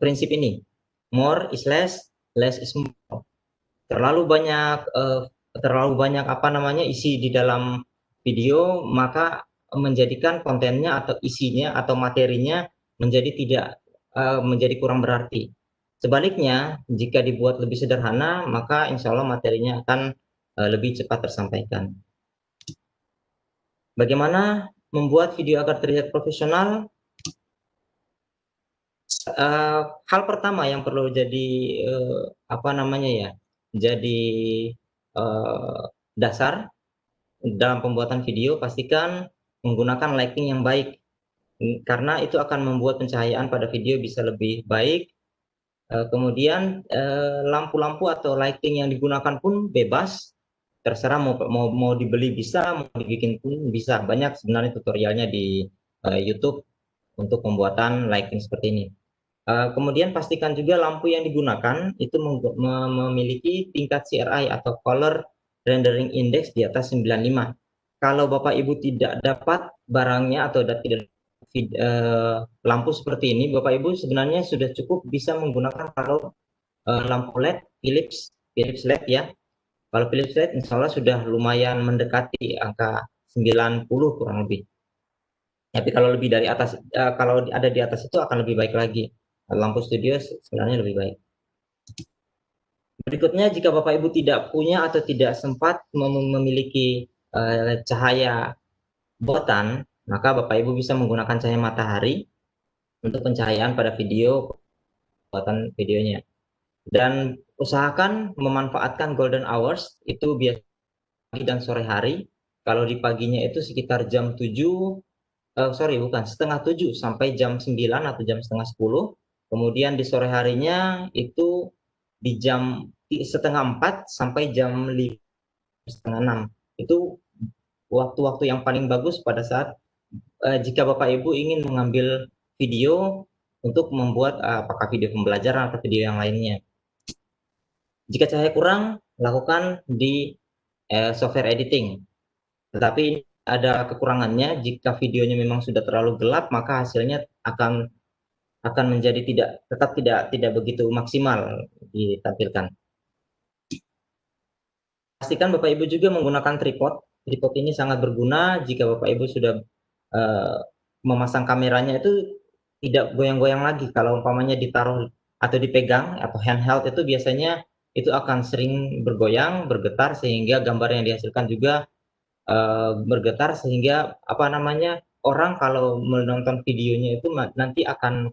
prinsip ini, more is less is more. Terlalu banyak isi di dalam video, maka menjadikan kontennya atau isinya atau materinya menjadi kurang berarti. Sebaliknya, jika dibuat lebih sederhana, maka insya Allah materinya akan lebih cepat tersampaikan. Bagaimana membuat video agar terlihat profesional? Hal pertama yang perlu jadi dasar dalam pembuatan video, pastikan menggunakan lighting yang baik, karena itu akan membuat pencahayaan pada video bisa lebih baik. Kemudian lampu-lampu atau lighting yang digunakan pun bebas, terserah mau dibeli bisa, mau dibikin pun bisa. Banyak sebenarnya tutorialnya di YouTube untuk pembuatan lighting seperti ini. Kemudian pastikan juga lampu yang digunakan itu memiliki tingkat CRI atau Color Rendering Index di atas 95. Kalau Bapak Ibu tidak dapat barangnya atau tidak lampu seperti ini, Bapak Ibu sebenarnya sudah cukup bisa menggunakan kalau lampu LED Philips LED ya. Kalau Philips LED insya Allah sudah lumayan mendekati angka 90 kurang lebih. Tapi kalau lebih dari atas, kalau ada di atas itu akan lebih baik lagi. Lampu studio sebenarnya lebih baik. Berikutnya, jika Bapak Ibu tidak punya atau tidak sempat memiliki cahaya buatan, maka Bapak Ibu bisa menggunakan cahaya matahari untuk pencahayaan pada video, buatan videonya. Dan usahakan memanfaatkan golden hours, itu biasa pagi dan sore hari. Kalau di paginya itu sekitar jam setengah 7 sampai jam 9 atau jam setengah 10. Kemudian di sore harinya itu di jam setengah 4 sampai jam 5:30. Itu waktu-waktu yang paling bagus pada saat jika Bapak Ibu ingin mengambil video untuk membuat apakah video pembelajaran atau video yang lainnya. Jika cahaya kurang, lakukan di software editing. Tetapi ini ada kekurangannya, jika videonya memang sudah terlalu gelap, maka hasilnya akan menjadi tidak begitu maksimal ditampilkan. Pastikan Bapak Ibu juga menggunakan tripod. Tripod ini sangat berguna jika Bapak Ibu sudah memasang kameranya itu tidak goyang-goyang lagi. Kalau umpamanya ditaruh atau dipegang atau handheld itu biasanya itu akan sering bergoyang, bergetar, sehingga gambar yang dihasilkan juga bergetar, sehingga orang kalau menonton videonya itu nanti akan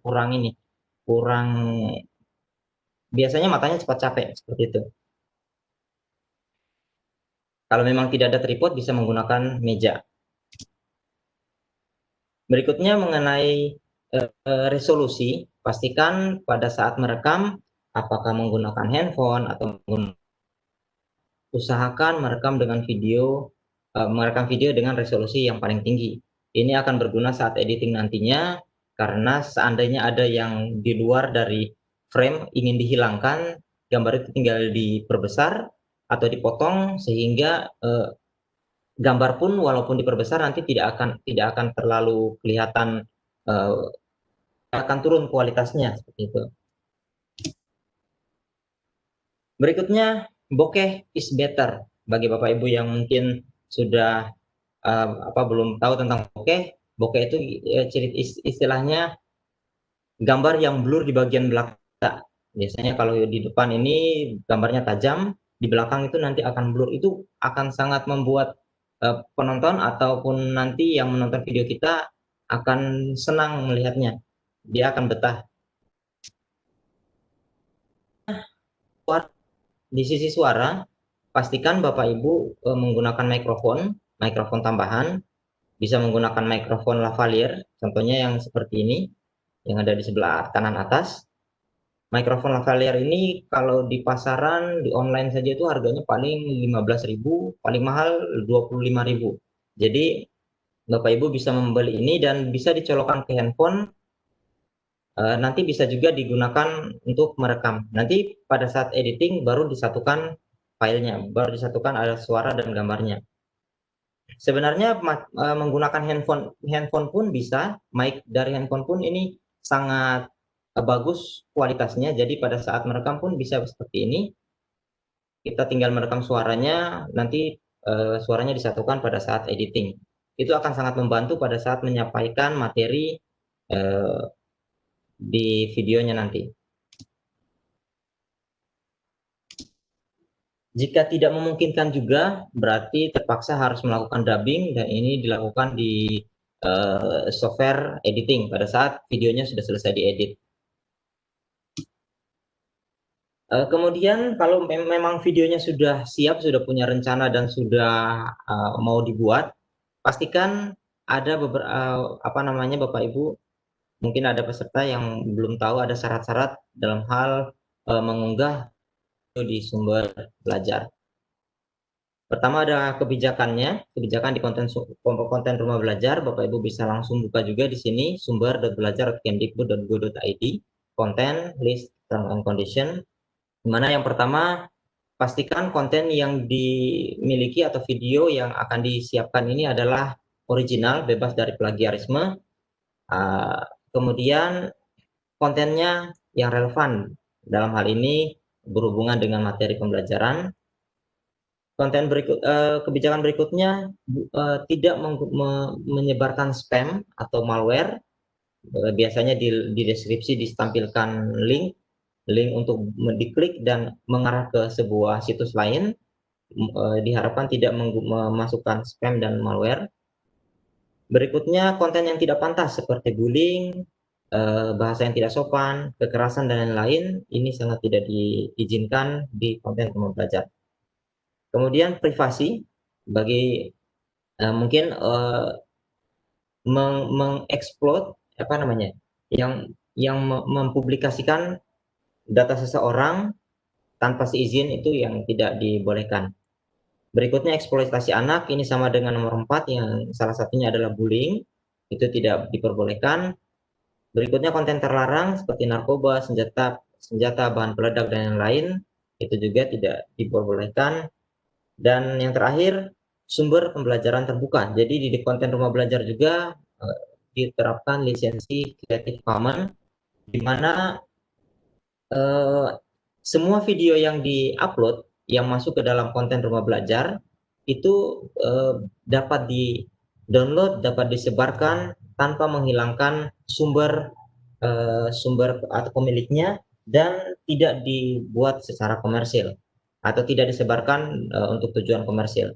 biasanya matanya cepat capek seperti itu. Kalau memang tidak ada tripod, bisa menggunakan meja. Berikutnya mengenai resolusi, pastikan pada saat merekam, apakah menggunakan handphone atau usahakan merekam video dengan resolusi yang paling tinggi. Ini akan berguna saat editing nantinya, karena seandainya ada yang di luar dari frame ingin dihilangkan, gambar itu tinggal diperbesar atau dipotong, sehingga gambar pun walaupun diperbesar nanti tidak akan terlalu kelihatan, akan turun kualitasnya seperti itu. Berikutnya, bokeh is better. Bagi Bapak Ibu yang mungkin sudah belum tahu tentang bokeh itu istilahnya gambar yang blur di bagian belakang. Biasanya kalau di depan ini gambarnya tajam, di belakang itu nanti akan blur. Itu akan sangat membuat penonton ataupun nanti yang menonton video kita akan senang melihatnya. Dia akan betah. Di sisi suara, pastikan Bapak Ibu menggunakan mikrofon tambahan. bisa menggunakan mikrofon lavalier, contohnya yang seperti ini, yang ada di sebelah kanan atas. Mikrofon lavalier ini kalau di pasaran, di online saja itu harganya paling 15.000, paling mahal 25.000. Jadi Bapak Ibu bisa membeli ini dan bisa dicolokkan ke handphone. Nanti bisa juga digunakan untuk merekam. Nanti pada saat editing baru disatukan filenya, baru disatukan ada suara dan gambarnya. Sebenarnya menggunakan handphone pun bisa, mic dari handphone pun ini sangat bagus kualitasnya. Jadi pada saat merekam pun bisa seperti ini. Kita tinggal merekam suaranya, nanti suaranya disatukan pada saat editing. Itu akan sangat membantu pada saat menyampaikan materi di videonya nanti. Jika tidak memungkinkan juga, berarti terpaksa harus melakukan dubbing, dan ini dilakukan di software editing pada saat videonya sudah selesai diedit. Kemudian kalau memang videonya sudah siap, sudah punya rencana dan sudah mau dibuat, pastikan ada beberapa Bapak Ibu, mungkin ada peserta yang belum tahu ada syarat-syarat dalam hal mengunggah di sumber belajar. Pertama ada kebijakan di konten rumah belajar. Bapak Ibu bisa langsung buka juga di sini sumber.belajar.kemdikbud.go.id, konten, list, terms and condition. Dimana yang pertama, pastikan konten yang dimiliki atau video yang akan disiapkan ini adalah original, bebas dari plagiarisme. Kemudian kontennya yang relevan, dalam hal ini berhubungan dengan materi pembelajaran. Kebijakan berikutnya tidak menyebarkan spam atau malware. Biasanya di deskripsi ditampilkan link untuk diklik dan mengarah ke sebuah situs lain. Diharapkan tidak memasukkan spam dan malware. Berikutnya konten yang tidak pantas seperti bullying, bahasa yang tidak sopan, kekerasan dan lain-lain, ini sangat tidak diizinkan di konten rumah belajar. Kemudian privasi, bagi mungkin mengeksploit yang mempublikasikan data seseorang tanpa seizin, itu yang tidak dibolehkan. Berikutnya eksploitasi anak, ini sama dengan nomor 4 yang salah satunya adalah bullying, itu tidak diperbolehkan. Berikutnya konten terlarang seperti narkoba, senjata, bahan peledak dan yang lain, itu juga tidak diperbolehkan. Dan yang terakhir, sumber pembelajaran terbuka. Jadi di konten rumah belajar juga diterapkan lisensi Creative Commons, di mana semua video yang diupload yang masuk ke dalam konten rumah belajar itu dapat di-download, dapat disebarkan tanpa menghilangkan sumber atau pemiliknya, dan tidak dibuat secara komersil atau tidak disebarkan untuk tujuan komersil.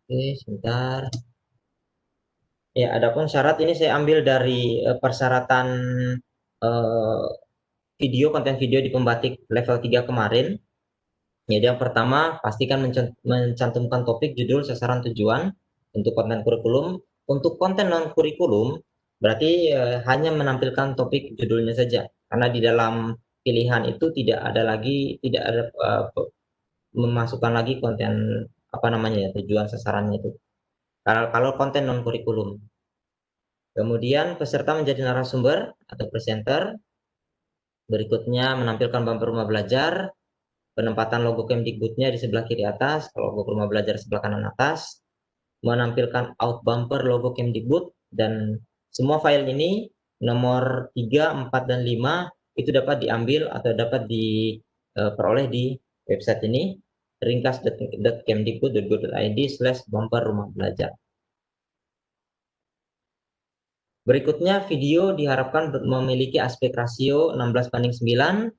Oke, sebentar. Ya, adapun syarat ini saya ambil dari persyaratan konten video di pembatik level 3 kemarin. Jadi yang pertama, pastikan mencantumkan topik, judul, sasaran, tujuan untuk konten kurikulum. Untuk konten non kurikulum, berarti hanya menampilkan topik, judulnya saja, karena di dalam pilihan itu tidak ada memasukkan lagi konten tujuan sasarannya itu. Kalau konten non kurikulum. Kemudian peserta menjadi narasumber atau presenter. Berikutnya menampilkan bumper rumah belajar, penempatan logo Kemdikbudnya di sebelah kiri atas, kalau logo rumah belajar sebelah kanan atas, menampilkan out bumper logo Kemdikbud, dan semua file ini nomor 3, 4, dan 5 itu dapat diambil atau dapat diperoleh di website ini, ringkas.kemdikbud.go.id/bumper rumah belajar. Berikutnya, video diharapkan memiliki aspek rasio 16:9,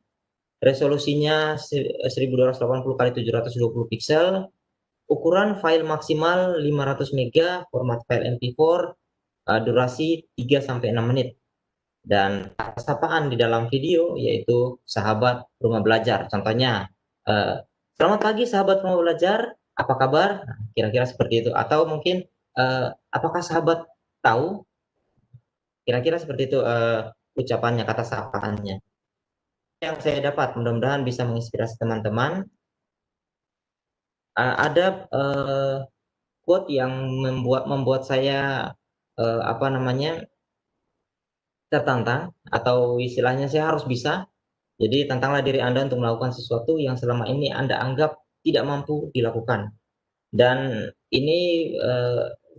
resolusinya 1280x720 pixel, ukuran file maksimal 500 MB, format file MP4, durasi 3-6 menit. Dan sapaan di dalam video yaitu sahabat rumah belajar. Contohnya, selamat pagi sahabat rumah belajar, apa kabar? Nah, kira-kira seperti itu. Atau mungkin apakah sahabat tahu? Kira-kira seperti itu ucapannya, kata sapaannya. Yang saya dapat, mudah-mudahan bisa menginspirasi teman-teman. Ada quote yang membuat saya apa namanya tertantang, atau istilahnya saya harus bisa. Jadi tantanglah diri Anda untuk melakukan sesuatu yang selama ini Anda anggap tidak mampu dilakukan. Dan ini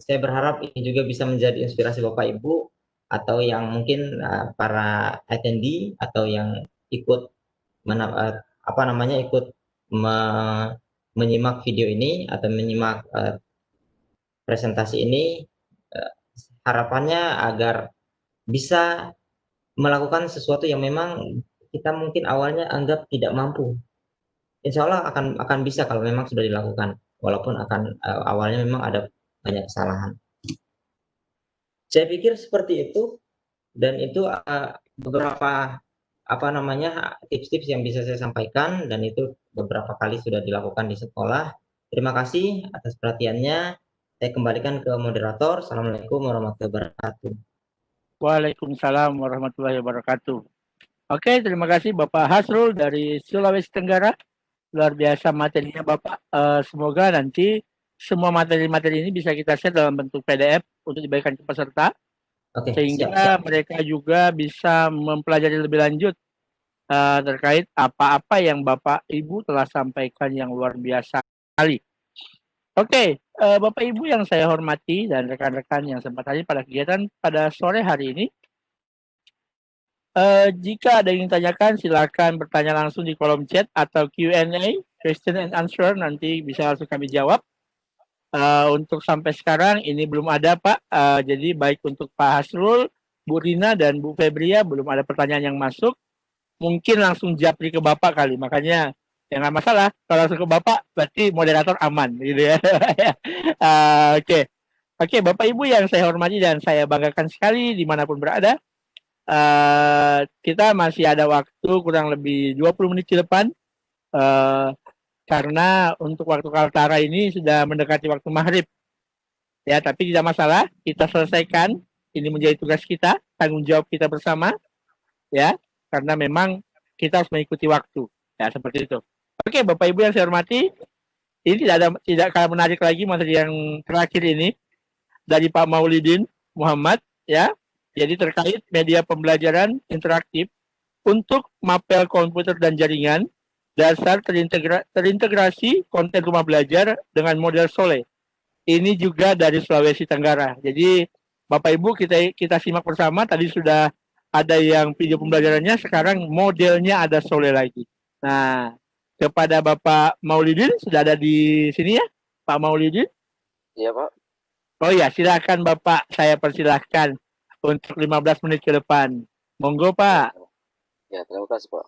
saya berharap ini juga bisa menjadi inspirasi Bapak Ibu atau yang mungkin para attendee atau yang ikut apa namanya ikut menyimak video ini atau menyimak presentasi ini, harapannya agar bisa melakukan sesuatu yang memang kita mungkin awalnya anggap tidak mampu. Insya Allah akan bisa kalau memang sudah dilakukan, walaupun awalnya memang ada banyak kesalahan. Saya pikir seperti itu, dan itu beberapa apa namanya tips-tips yang bisa saya sampaikan, dan itu beberapa kali sudah dilakukan di sekolah. Terima kasih atas perhatiannya. Saya kembalikan ke moderator. Assalamualaikum warahmatullahi wabarakatuh. Waalaikumsalam warahmatullahi wabarakatuh. Oke, terima kasih Bapak Hasrul dari Sulawesi Tenggara. Luar biasa materinya Bapak. Semoga nanti semua materi-materi ini bisa kita share dalam bentuk PDF untuk dibagikan ke peserta. Oke, sehingga mereka juga bisa mempelajari lebih lanjut terkait apa-apa yang Bapak Ibu telah sampaikan yang luar biasa sekali. Oke, Bapak Ibu yang saya hormati dan rekan-rekan yang sempat hadir pada kegiatan pada sore hari ini. Jika ada yang ingin tanyakan, silakan bertanya langsung di kolom chat atau Q&A, question and answer, nanti bisa langsung kami jawab. Untuk sampai sekarang ini belum ada Pak, jadi baik untuk Pak Hasrul, Bu Rina, dan Bu Febria belum ada pertanyaan yang masuk. Mungkin langsung japri ke Bapak kali, makanya jangan masalah. Kalau langsung ke Bapak, berarti moderator aman, gitu ya. Oke, Bapak Ibu yang saya hormati dan saya banggakan sekali dimanapun berada. Kita masih ada waktu kurang lebih 20 menit ke depan. Karena untuk waktu Kaltara ini sudah mendekati waktu maghrib. Ya, tapi tidak masalah, kita selesaikan. Ini menjadi tugas kita, tanggung jawab kita bersama. Ya, karena memang kita harus mengikuti waktu. Ya, seperti itu. Oke, Bapak Ibu yang saya hormati, ini tidak kalah menarik lagi materi yang terakhir ini dari Pak Maulidin Muhammad, ya. Jadi terkait media pembelajaran interaktif untuk mapel komputer dan jaringan, dasar terintegrasi konten rumah belajar dengan model Sole. Ini juga dari Sulawesi Tenggara. Jadi Bapak Ibu kita simak bersama, tadi sudah ada yang video pembelajarannya, sekarang modelnya ada Sole lagi. Nah, kepada Bapak Maulidin, sudah ada di sini ya, Pak Maulidin? Iya, Pak. Oh ya, silakan Bapak, saya persilahkan untuk 15 menit ke depan. Monggo, Pak. Ya, terima kasih, Pak.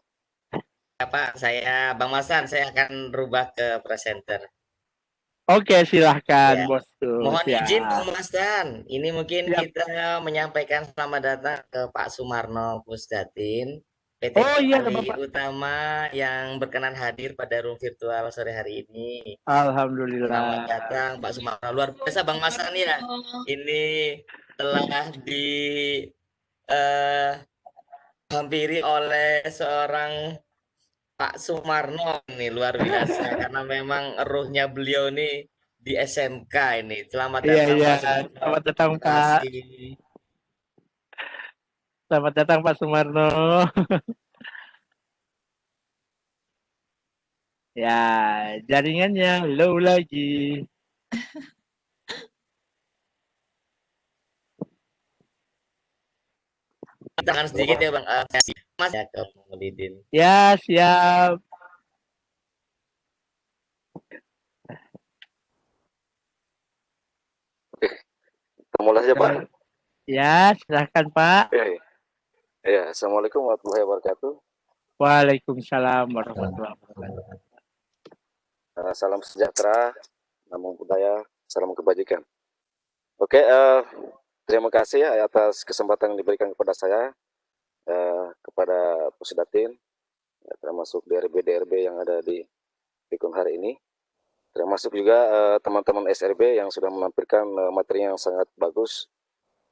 Ya, Pak, saya Bang Masan, saya akan rubah ke presenter. Oke, silahkan, Ya. Bosku. Mohon Ya. izin Bang Masan, ini mungkin Siap. kita menyampaikan selamat datang ke Pak Sumarno Pusdatin, PT Oh iya, Petani Bapak. Utama yang berkenan hadir pada room virtual sore hari ini. Alhamdulillah. Selamat datang Pak Sumarno. Luar biasa Bang Masan ya. Ini telah hampiri oleh seorang Pak Sumarno ini luar biasa karena memang ruhnya beliau ini di SMK ini. Selamat datang Pak Sumarno. Selamat datang Pak. Selamat datang Pak Sumarno. Ya, jaringannya low lagi. Tangan sedikit ya Bang. Mas ya ke Maulidin. Ya, siap. Mulai saja Pak. Ya, silahkan Pak. Ya, Assalamualaikum warahmatullahi wabarakatuh. Waalaikumsalam warahmatullahi wabarakatuh. Salam sejahtera, namo buddhaya, salam kebajikan. Oke, terima kasih ya atas kesempatan yang diberikan kepada saya, kepada Pusdatin, termasuk DRB-DRB yang ada di Pikun hari ini. termasuk juga teman-teman SRB yang sudah menampilkan materi yang sangat bagus.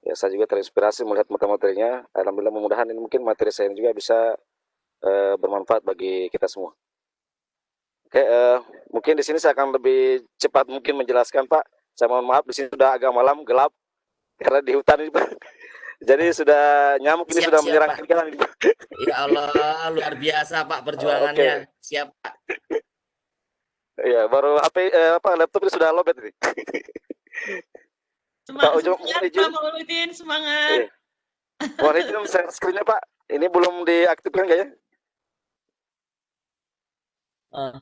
Ya, saya juga terinspirasi melihat materinya. Alhamdulillah, mudah-mudahan ini mungkin materi saya juga bisa bermanfaat bagi kita semua. Oke, mungkin di sini saya akan lebih cepat mungkin menjelaskan, Pak. Saya mohon maaf, di sini sudah agak malam, gelap karena di hutan ini, Pak. Jadi sudah nyamuk ini sudah menyerang Pak. jalan. Ya Allah, luar biasa Pak perjuangannya. Siap Pak. Iya, baru HP laptop ini sudah lowbat ini. Semangat, Pak Mauludin, semangat. Mohon izin share screen-nya, Pak. Ini belum diaktifkan nggak ya?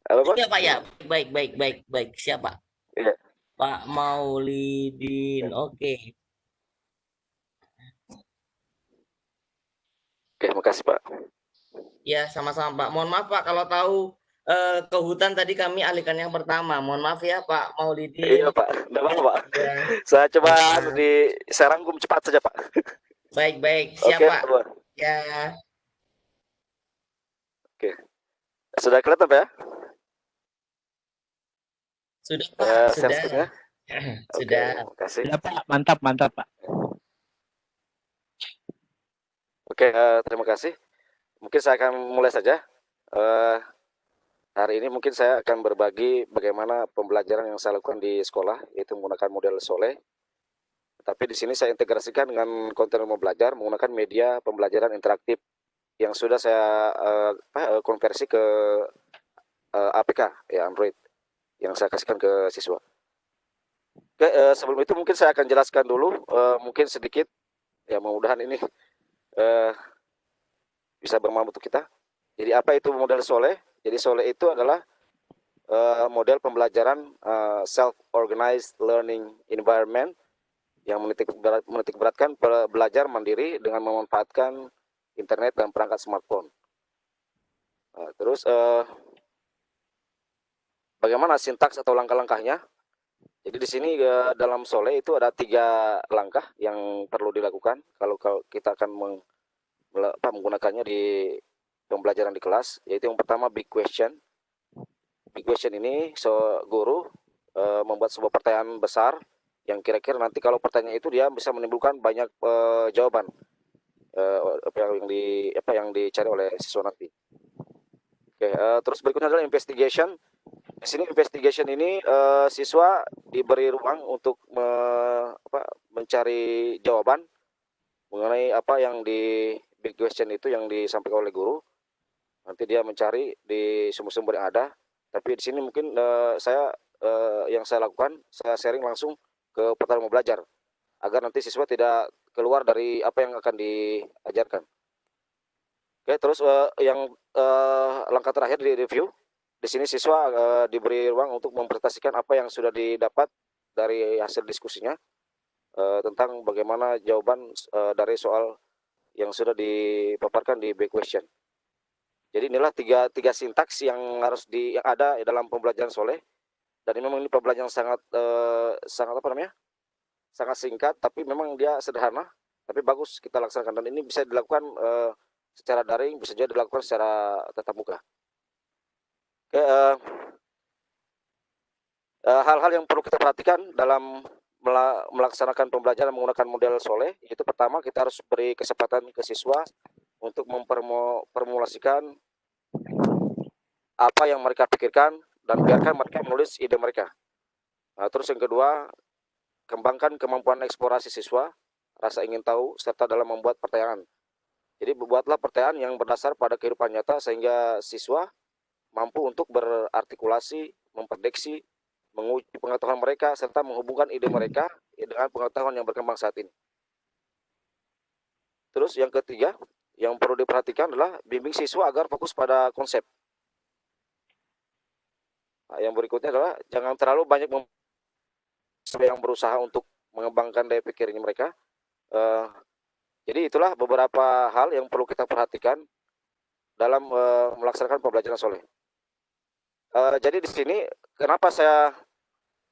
Halo, Pak? Iya Pak ya. Baik. Siapa? Iya. Pak Maulidin. Oke. Oke, makasih Pak. Ya, sama-sama Pak. Mohon maaf Pak kalau tahu ke hutan tadi kami alihkan yang pertama. Mohon maaf ya Pak Maulidin. Iya Pak, tidak apa-apa Pak. Ya. Saya coba saya rangkum cepat saja Pak. Baik. Siap Pak. Ya. Oke. Sudah kelihatan Pak ya? Sudah Pak, sudah. Sudah. Makasih. Ya Pak, mantap Pak. Oke, terima kasih. Mungkin saya akan mulai saja. Hari ini mungkin saya akan berbagi bagaimana pembelajaran yang saya lakukan di sekolah, yaitu menggunakan model Soleh. Tapi di sini saya integrasikan dengan konten rumah belajar menggunakan media pembelajaran interaktif yang sudah saya konversi ke APK, ya Android, yang saya kasihkan ke siswa. Oke, sebelum itu mungkin saya akan jelaskan dulu, mungkin sedikit, ya mudah-mudahan ini bisa bermanfaat untuk kita. Jadi apa itu model Soleh? Jadi Soleh itu adalah model pembelajaran self-organized learning environment yang menitik beratkan belajar mandiri dengan memanfaatkan internet dan perangkat smartphone. Terus bagaimana sintaks atau langkah-langkahnya? Jadi di sini dalam Soleh itu ada 3 langkah yang perlu dilakukan kalau kita akan menggunakannya di pembelajaran di kelas, yaitu yang pertama big question. Big question ini guru membuat sebuah pertanyaan besar yang kira-kira nanti kalau pertanyaan itu dia bisa menimbulkan banyak jawaban yang dicari oleh siswa nanti. Oke, terus berikutnya adalah investigation. Di sini investigation ini siswa diberi ruang untuk mencari jawaban mengenai apa yang di big question itu yang disampaikan oleh guru. Nanti dia mencari di sumber-sumber yang ada. Tapi di sini mungkin yang saya lakukan, saya sharing langsung ke portal mau belajar agar nanti siswa tidak keluar dari apa yang akan diajarkan. Oke, terus yang langkah terakhir di review. Di sini siswa diberi ruang untuk mempresentasikan apa yang sudah didapat dari hasil diskusinya tentang bagaimana jawaban dari soal yang sudah dipaparkan di big question. Jadi inilah tiga sintaks yang harus yang ada dalam pembelajaran Soleh. Dan memang ini pembelajaran sangat sangat singkat, tapi memang dia sederhana, tapi bagus kita laksanakan. Dan ini bisa dilakukan secara daring, bisa juga dilakukan secara tatap muka. Oke, hal-hal yang perlu kita perhatikan dalam melaksanakan pembelajaran menggunakan model Soleh, yaitu pertama kita harus beri kesempatan ke siswa untuk memformulasikan apa yang mereka pikirkan dan biarkan mereka menulis ide mereka. Terus yang kedua, kembangkan kemampuan eksplorasi siswa, rasa ingin tahu, serta dalam membuat pertanyaan. Jadi buatlah pertanyaan yang berdasar pada kehidupan nyata sehingga siswa mampu untuk berartikulasi, memprediksi, menguji pengetahuan mereka, serta menghubungkan ide mereka dengan pengetahuan yang berkembang saat ini. Terus yang ketiga, yang perlu diperhatikan adalah bimbing siswa agar fokus pada konsep. Yang berikutnya adalah jangan terlalu banyak yang berusaha untuk mengembangkan daya pikirnya mereka. Jadi itulah beberapa hal yang perlu kita perhatikan dalam melaksanakan pembelajaran Soleh. Jadi di sini kenapa saya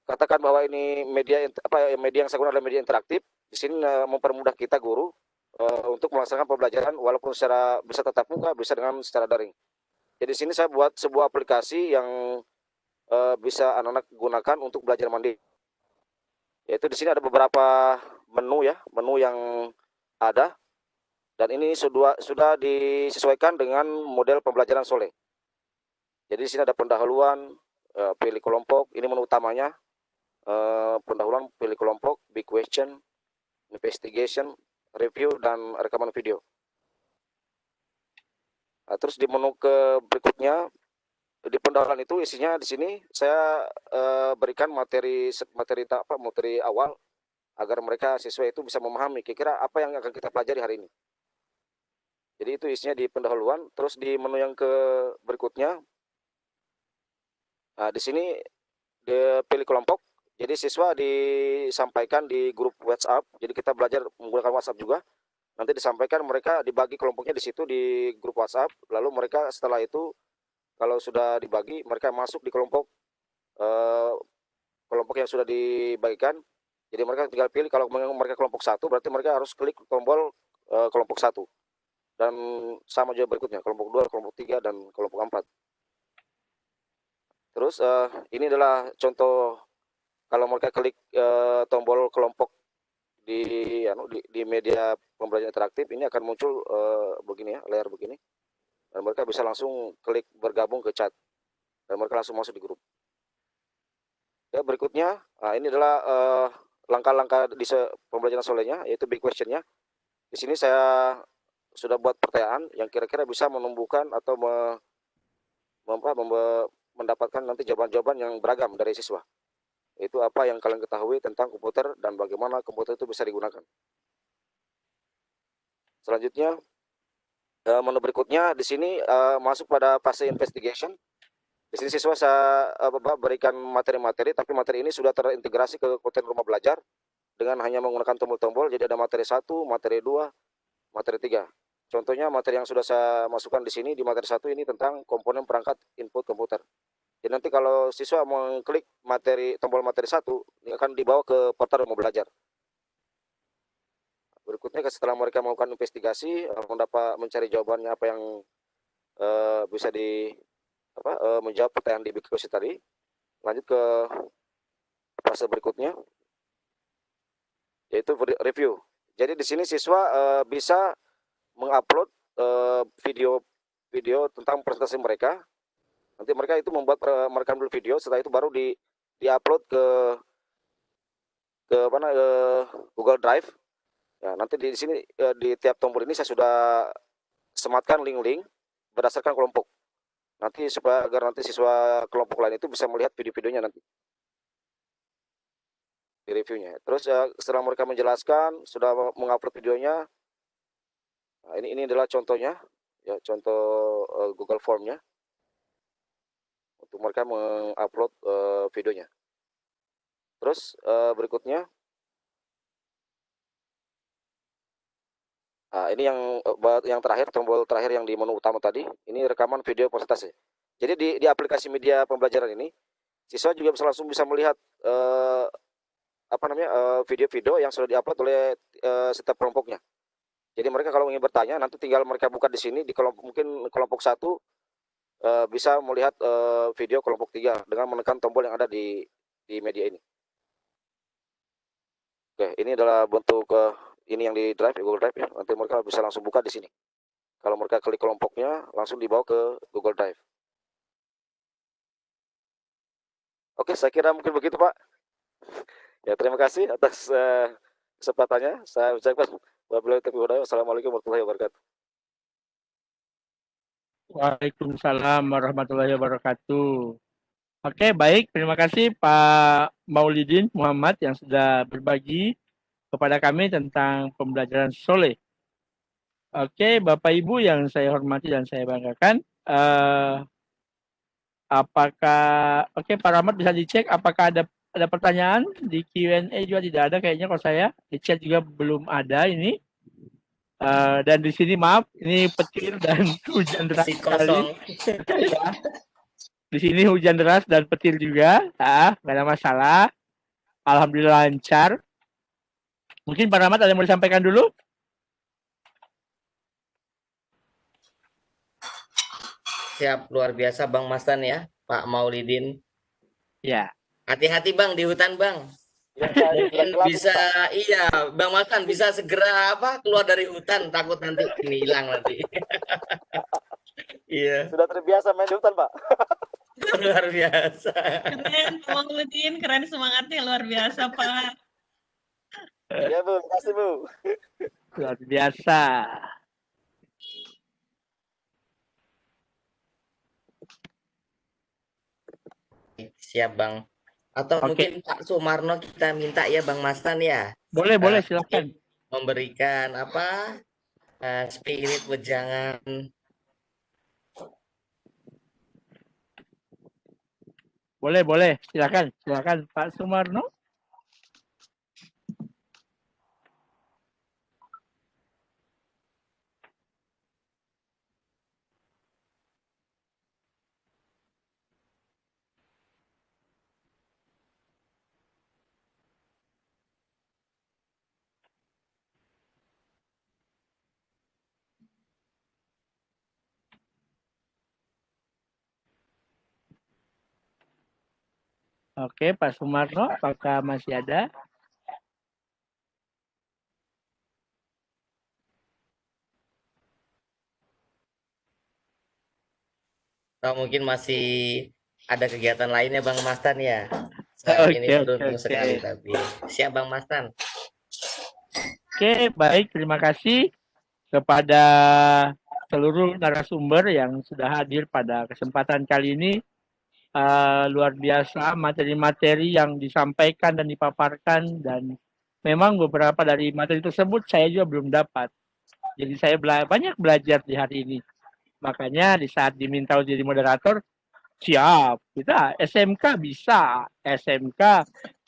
katakan bahwa ini media yang saya gunakan adalah media interaktif. Di sini mempermudah kita guru untuk melaksanakan pembelajaran walaupun secara bisa tatap muka, bisa dengan secara daring. Jadi di sini saya buat sebuah aplikasi yang bisa anak-anak gunakan untuk belajar mandiri. Yaitu di sini ada beberapa menu ya, menu yang ada, dan ini sudah disesuaikan dengan model pembelajaran Soleh. Jadi di sini ada pendahuluan, pilih kelompok, ini menu utamanya, pendahuluan, pilih kelompok, big question, investigation, review, dan rekaman video. Nah, terus di menu berikutnya, di pendahuluan itu isinya di sini saya berikan materi awal agar mereka siswa itu bisa memahami kira-kira apa yang akan kita pelajari hari ini. Jadi itu isinya di pendahuluan. Terus di menu yang berikutnya, nah, di sini pilih kelompok. Jadi siswa disampaikan di grup WhatsApp. Jadi kita belajar menggunakan WhatsApp juga. Nanti disampaikan, mereka dibagi kelompoknya di situ di grup WhatsApp. Lalu mereka setelah itu kalau sudah dibagi, mereka masuk di kelompok yang sudah dibagikan. Jadi mereka tinggal pilih, kalau mereka kelompok 1, berarti mereka harus klik tombol kelompok 1. Dan sama juga berikutnya, kelompok 2, kelompok 3, dan kelompok 4. Terus ini adalah contoh kalau mereka klik tombol kelompok di media pembelajaran interaktif, ini akan muncul begini ya, layar begini. Dan mereka bisa langsung klik bergabung ke chat. Dan mereka langsung masuk di grup. Ya, berikutnya, ini adalah langkah-langkah di pembelajaran Solehnya, yaitu big question-nya. Di sini saya sudah buat pertanyaan yang kira-kira bisa menumbuhkan atau mendapatkan nanti jawaban-jawaban yang beragam dari siswa. Itu apa yang kalian ketahui tentang komputer dan bagaimana komputer itu bisa digunakan. Selanjutnya, menu berikutnya di sini masuk pada fase investigation. Di sini siswa saya berikan materi-materi, tapi materi ini sudah terintegrasi ke konten rumah belajar dengan hanya menggunakan tombol-tombol. Jadi ada materi 1, materi 2, materi 3. Contohnya materi yang sudah saya masukkan di sini, di materi 1 ini tentang komponen perangkat input komputer. Jadi nanti kalau siswa mengklik tombol materi 1, ini akan dibawa ke portal rumah belajar. Berikutnya setelah mereka melakukan investigasi, mencari jawabannya apa yang bisa menjawab pertanyaan di big question tadi, lanjut ke fase berikutnya, yaitu review. Jadi di sini siswa bisa mengupload video tentang presentasi mereka. Nanti mereka itu merekam dulu video, setelah itu baru diupload ke Google Drive. Ya, nanti di sini di tiap tombol ini saya sudah sematkan link-link berdasarkan kelompok. Nanti agar nanti siswa kelompok lain itu bisa melihat video-videonya nanti di reviewnya. Terus setelah mereka menjelaskan, sudah mengupload videonya. Nah, ini adalah contohnya, ya, contoh Google Form-nya untuk mereka mengupload videonya. Terus berikutnya, ini yang terakhir, tombol terakhir yang di menu utama tadi, ini rekaman video presentasi. Jadi di aplikasi media pembelajaran ini, siswa juga langsung bisa melihat video-video yang sudah diupload oleh setiap kelompoknya. Jadi mereka kalau ingin bertanya, nanti tinggal mereka buka di sini, di mungkin kelompok 1 bisa melihat video kelompok 3 dengan menekan tombol yang ada di media ini. Oke, ini adalah bentuk ini yang di Drive, Google Drive ya. Nanti mereka bisa langsung buka di sini. Kalau mereka klik kelompoknya, langsung dibawa ke Google Drive. Oke, saya kira mungkin begitu, Pak. Ya, terima kasih atas kesempatannya. Saya ucapkan wassalamualaikum warahmatullahi wabarakatuh. Waalaikumsalam warahmatullahi wabarakatuh. Oke, baik. Terima kasih Pak Maulidin Muhammad yang sudah berbagi kepada kami tentang pembelajaran Soleh. Oke, Bapak Ibu yang saya hormati dan saya banggakan, apakah Pak Rahmat bisa dicek apakah ada pertanyaan di Q&A? Juga tidak ada kayaknya, kalau saya di chat juga belum ada ini. Dan di sini maaf, ini petir dan hujan deras sekali. Di sini hujan deras dan petir juga, nggak ada masalah. Alhamdulillah lancar. Mungkin Pak Rahmat ada yang mau disampaikan dulu? Siap, luar biasa Bang Mastan ya, Pak Maulidin. Ya. Hati-hati Bang di hutan Bang. Ya, saya Mungkin sudah bisa, iya, Bang Makan bisa segera keluar dari hutan, takut nanti ini hilang nanti. Iya, sudah terbiasa main di hutan, Pak. luar biasa. Keren, Pak Mauludin, keren semangatnya luar biasa, Pak. Ya, Bu, terima kasih, Bu. Luar biasa. Siap Bang. Atau Oke. mungkin Pak Sumarno kita minta ya Bang Mastan ya. Boleh, silakan. Memberikan spirit wejangan. Boleh, silakan Pak Sumarno. Oke, Pak Sumarno, apakah masih ada? Atau mungkin masih ada kegiatan lainnya Bang Mastan ya. Saat ini beruntung sekali tapi. Siap Bang Mastan. Oke, baik. Terima kasih kepada seluruh narasumber yang sudah hadir pada kesempatan kali ini. Luar biasa materi-materi yang disampaikan dan dipaparkan, dan memang beberapa dari materi tersebut saya juga belum dapat. Jadi saya banyak belajar di hari ini. Makanya di saat diminta jadi moderator, siap. Kita SMK bisa, SMK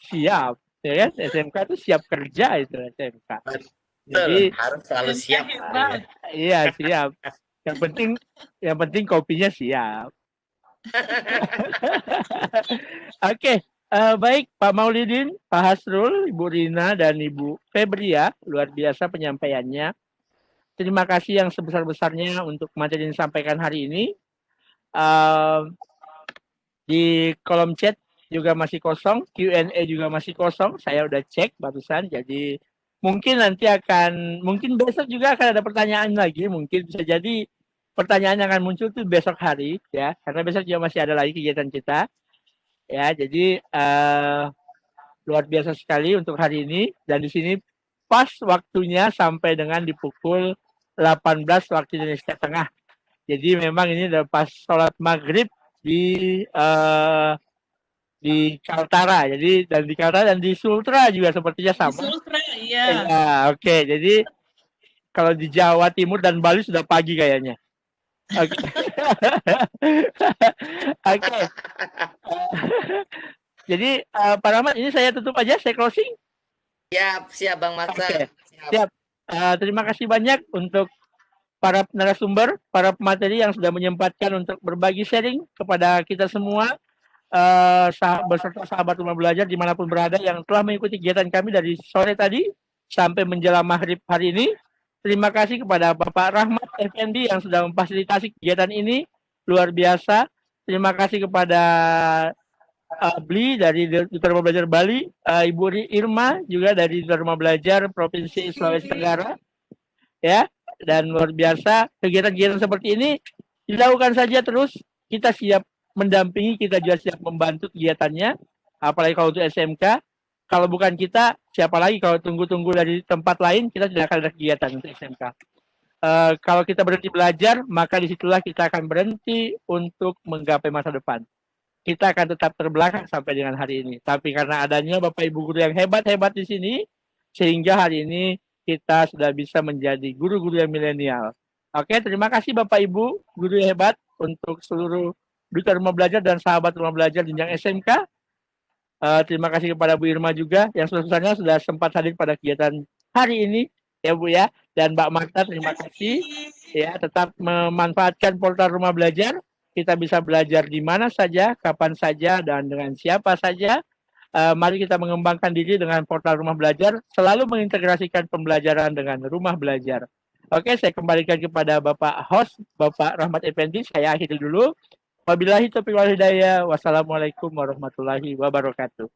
siap. Ya kan? SMK itu siap kerja itu SMK. Jadi harus selalu siap. Iya, siap. Yang penting kopinya siap. Oke, baik Pak Maulidin, Pak Hasrul, Ibu Rina, dan Ibu Febria, luar biasa penyampaiannya. Terima kasih yang sebesar-besarnya untuk materi yang disampaikan hari ini. Di kolom chat juga masih kosong, Q&A juga masih kosong, saya udah cek barusan, jadi mungkin mungkin besok juga akan ada pertanyaan lagi, mungkin bisa jadi pertanyaan yang akan muncul tuh besok hari ya, karena besok juga masih ada lagi kegiatan kita ya. Jadi luar biasa sekali untuk hari ini, dan di sini pas waktunya sampai dengan di pukul 18 waktu Indonesia Tengah. Jadi memang ini udah pas sholat maghrib di Kaltara, jadi dan di Kaltara dan di Sultra juga sepertinya sama. Di Sultra, iya. Ya, oke. Jadi kalau di Jawa Timur dan Bali sudah pagi kayaknya. Oke. Oke. Jadi Pak Rahmat, ini saya tutup aja, saya closing. Siap Bang Mastan. Oke. Siap. Terima kasih banyak untuk para narasumber, para pemateri yang sudah menyempatkan untuk berbagi sharing kepada kita semua, beserta sahabat rumah belajar dimanapun berada yang telah mengikuti kegiatan kami dari sore tadi sampai menjelang maghrib hari ini. Terima kasih kepada Bapak Rahmat Effendi yang sudah memfasilitasi kegiatan ini, luar biasa. Terima kasih kepada Bli dari Duta Rumah Belajar Bali, Ibu Irma juga dari Duta Rumah Belajar Provinsi Sulawesi Tenggara, ya. Dan luar biasa kegiatan-kegiatan seperti ini dilakukan saja terus. Kita siap mendampingi, kita juga siap membantu kegiatannya. Apalagi kalau untuk SMK, kalau bukan kita, siapa lagi? Kalau tunggu-tunggu dari tempat lain, kita tidak akan ada kegiatan untuk SMK. Kalau kita berhenti belajar, maka disitulah kita akan berhenti untuk menggapai masa depan. Kita akan tetap terbelakang sampai dengan hari ini. Tapi karena adanya Bapak Ibu guru yang hebat-hebat di sini, sehingga hari ini kita sudah bisa menjadi guru-guru yang milenial. Oke, terima kasih Bapak Ibu guru yang hebat untuk seluruh Duta Rumah Belajar dan sahabat rumah belajar jenjang SMK. Terima kasih kepada Bu Irma juga yang sebesar-besarnya sudah sempat hadir pada kegiatan hari ini ya Bu ya, dan Mbak Marta terima kasih ya, tetap memanfaatkan portal rumah belajar. Kita bisa belajar di mana saja, kapan saja, dan dengan siapa saja. Mari kita mengembangkan diri dengan portal rumah belajar, selalu mengintegrasikan pembelajaran dengan rumah belajar. Oke, saya kembalikan kepada Bapak host, Bapak Rahmat Effendi. Saya akhiri dulu. Wabillahi taufiq wal hidayah. Wassalamualaikum warahmatullahi wabarakatuh.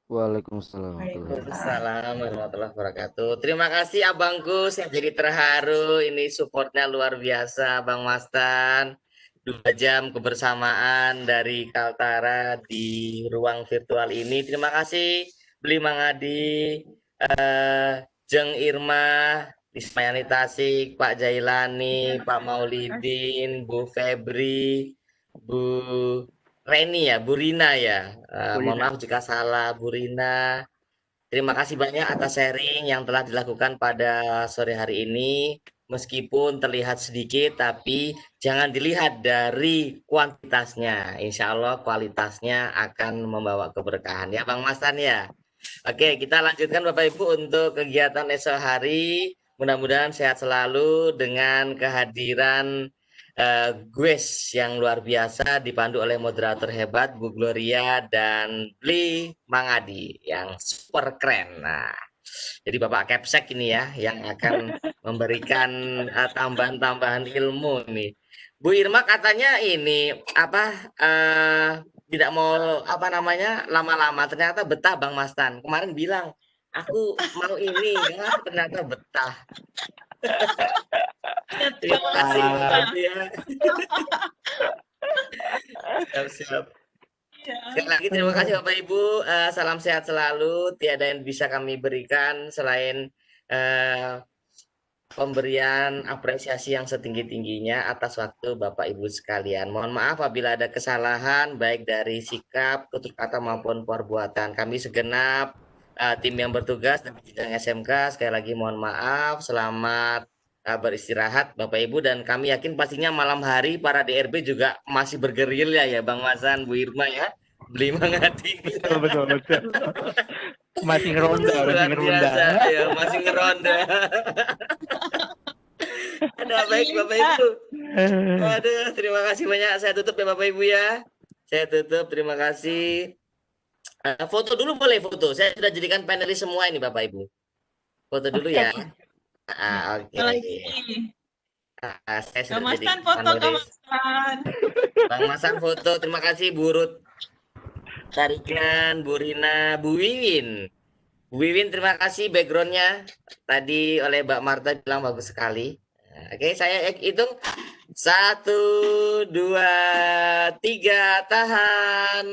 Waalaikumsalam warahmatullahi wabarakatuh. Waalaikumsalam warahmatullahi wabarakatuh. Terima kasih abangku, saya jadi terharu. Ini supportnya luar biasa, Bang Mastan. 2 jam kebersamaan dari Kaltara di ruang virtual ini. Terima kasih Beli Mangadi, Jeng Irma, Ismayani Tasik, Pak Jailani, Pak Maulidin, Bu Febri, Bu Reni ya, Bu Rina ya. Mohon maaf jika salah, Bu Rina. Terima kasih banyak atas sharing yang telah dilakukan pada sore hari ini. Meskipun terlihat sedikit, tapi jangan dilihat dari kuantitasnya. Insya Allah kualitasnya akan membawa keberkahan. Ya Bang Mastan ya. Oke, kita lanjutkan Bapak Ibu untuk kegiatan esok hari. Mudah-mudahan sehat selalu dengan kehadiran Gues yang luar biasa dipandu oleh moderator hebat Bu Gloria dan Bli Mangadi yang super keren. Nah, jadi Bapak Kepsek ini ya yang akan memberikan tambahan-tambahan ilmu nih. Bu Irma katanya ini apa tidak mau apa namanya lama-lama, ternyata betah Bang Mastan. Kemarin bilang aku mau ini ya, ternyata betah. Terima kasih ya. Siap-siap. Sekali lagi terima kasih Bapak Ibu. Salam sehat selalu. Tiada yang bisa kami berikan selain pemberian apresiasi yang setinggi-tingginya atas waktu Bapak Ibu sekalian. Mohon maaf apabila ada kesalahan baik dari sikap, tutur kata maupun perbuatan. Kami segenap tim yang bertugas dari jenjang SMK sekali lagi mohon maaf. Selamat beristirahat Bapak Ibu, dan kami yakin pastinya malam hari para DRB juga masih bergerilya ya Bang Masan, Bu Irma ya. Beli Mangadi. Betul. Masih ngeronda, ya, masih ngeronda. Ada baik Bapak Ibu. Aduh, terima kasih banyak. Saya tutup ya Bapak Ibu ya. Saya tutup, terima kasih. Foto dulu boleh foto. Saya sudah jadikan panelis semua ini Bapak Ibu. Foto dulu ya. Oke. Saya sudah jadikan panelis. Bang Masan foto. Terima kasih Bu Ruth Tarikan, Bu Rina, Bu Wiwin. Bu Wiwin terima kasih backgroundnya. Tadi oleh Mbak Marta bilang bagus sekali. Oke, saya hitung 1, 2, 3, tahan.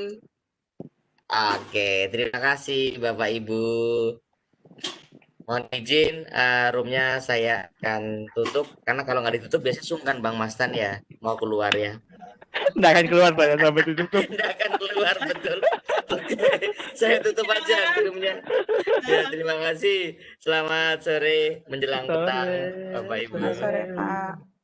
Oke, terima kasih Bapak Ibu. Mohon izin, roomnya saya akan tutup karena kalau nggak ditutup biasanya sungkan Bang Mastan ya mau keluar ya. Nggak akan keluar Pak ya sampai ditutup. Nggak akan keluar betul. Oke, saya tutup aja roomnya. Ya, terima kasih. Selamat sore menjelang petang Bapak Ibu. Selamat sore Pak.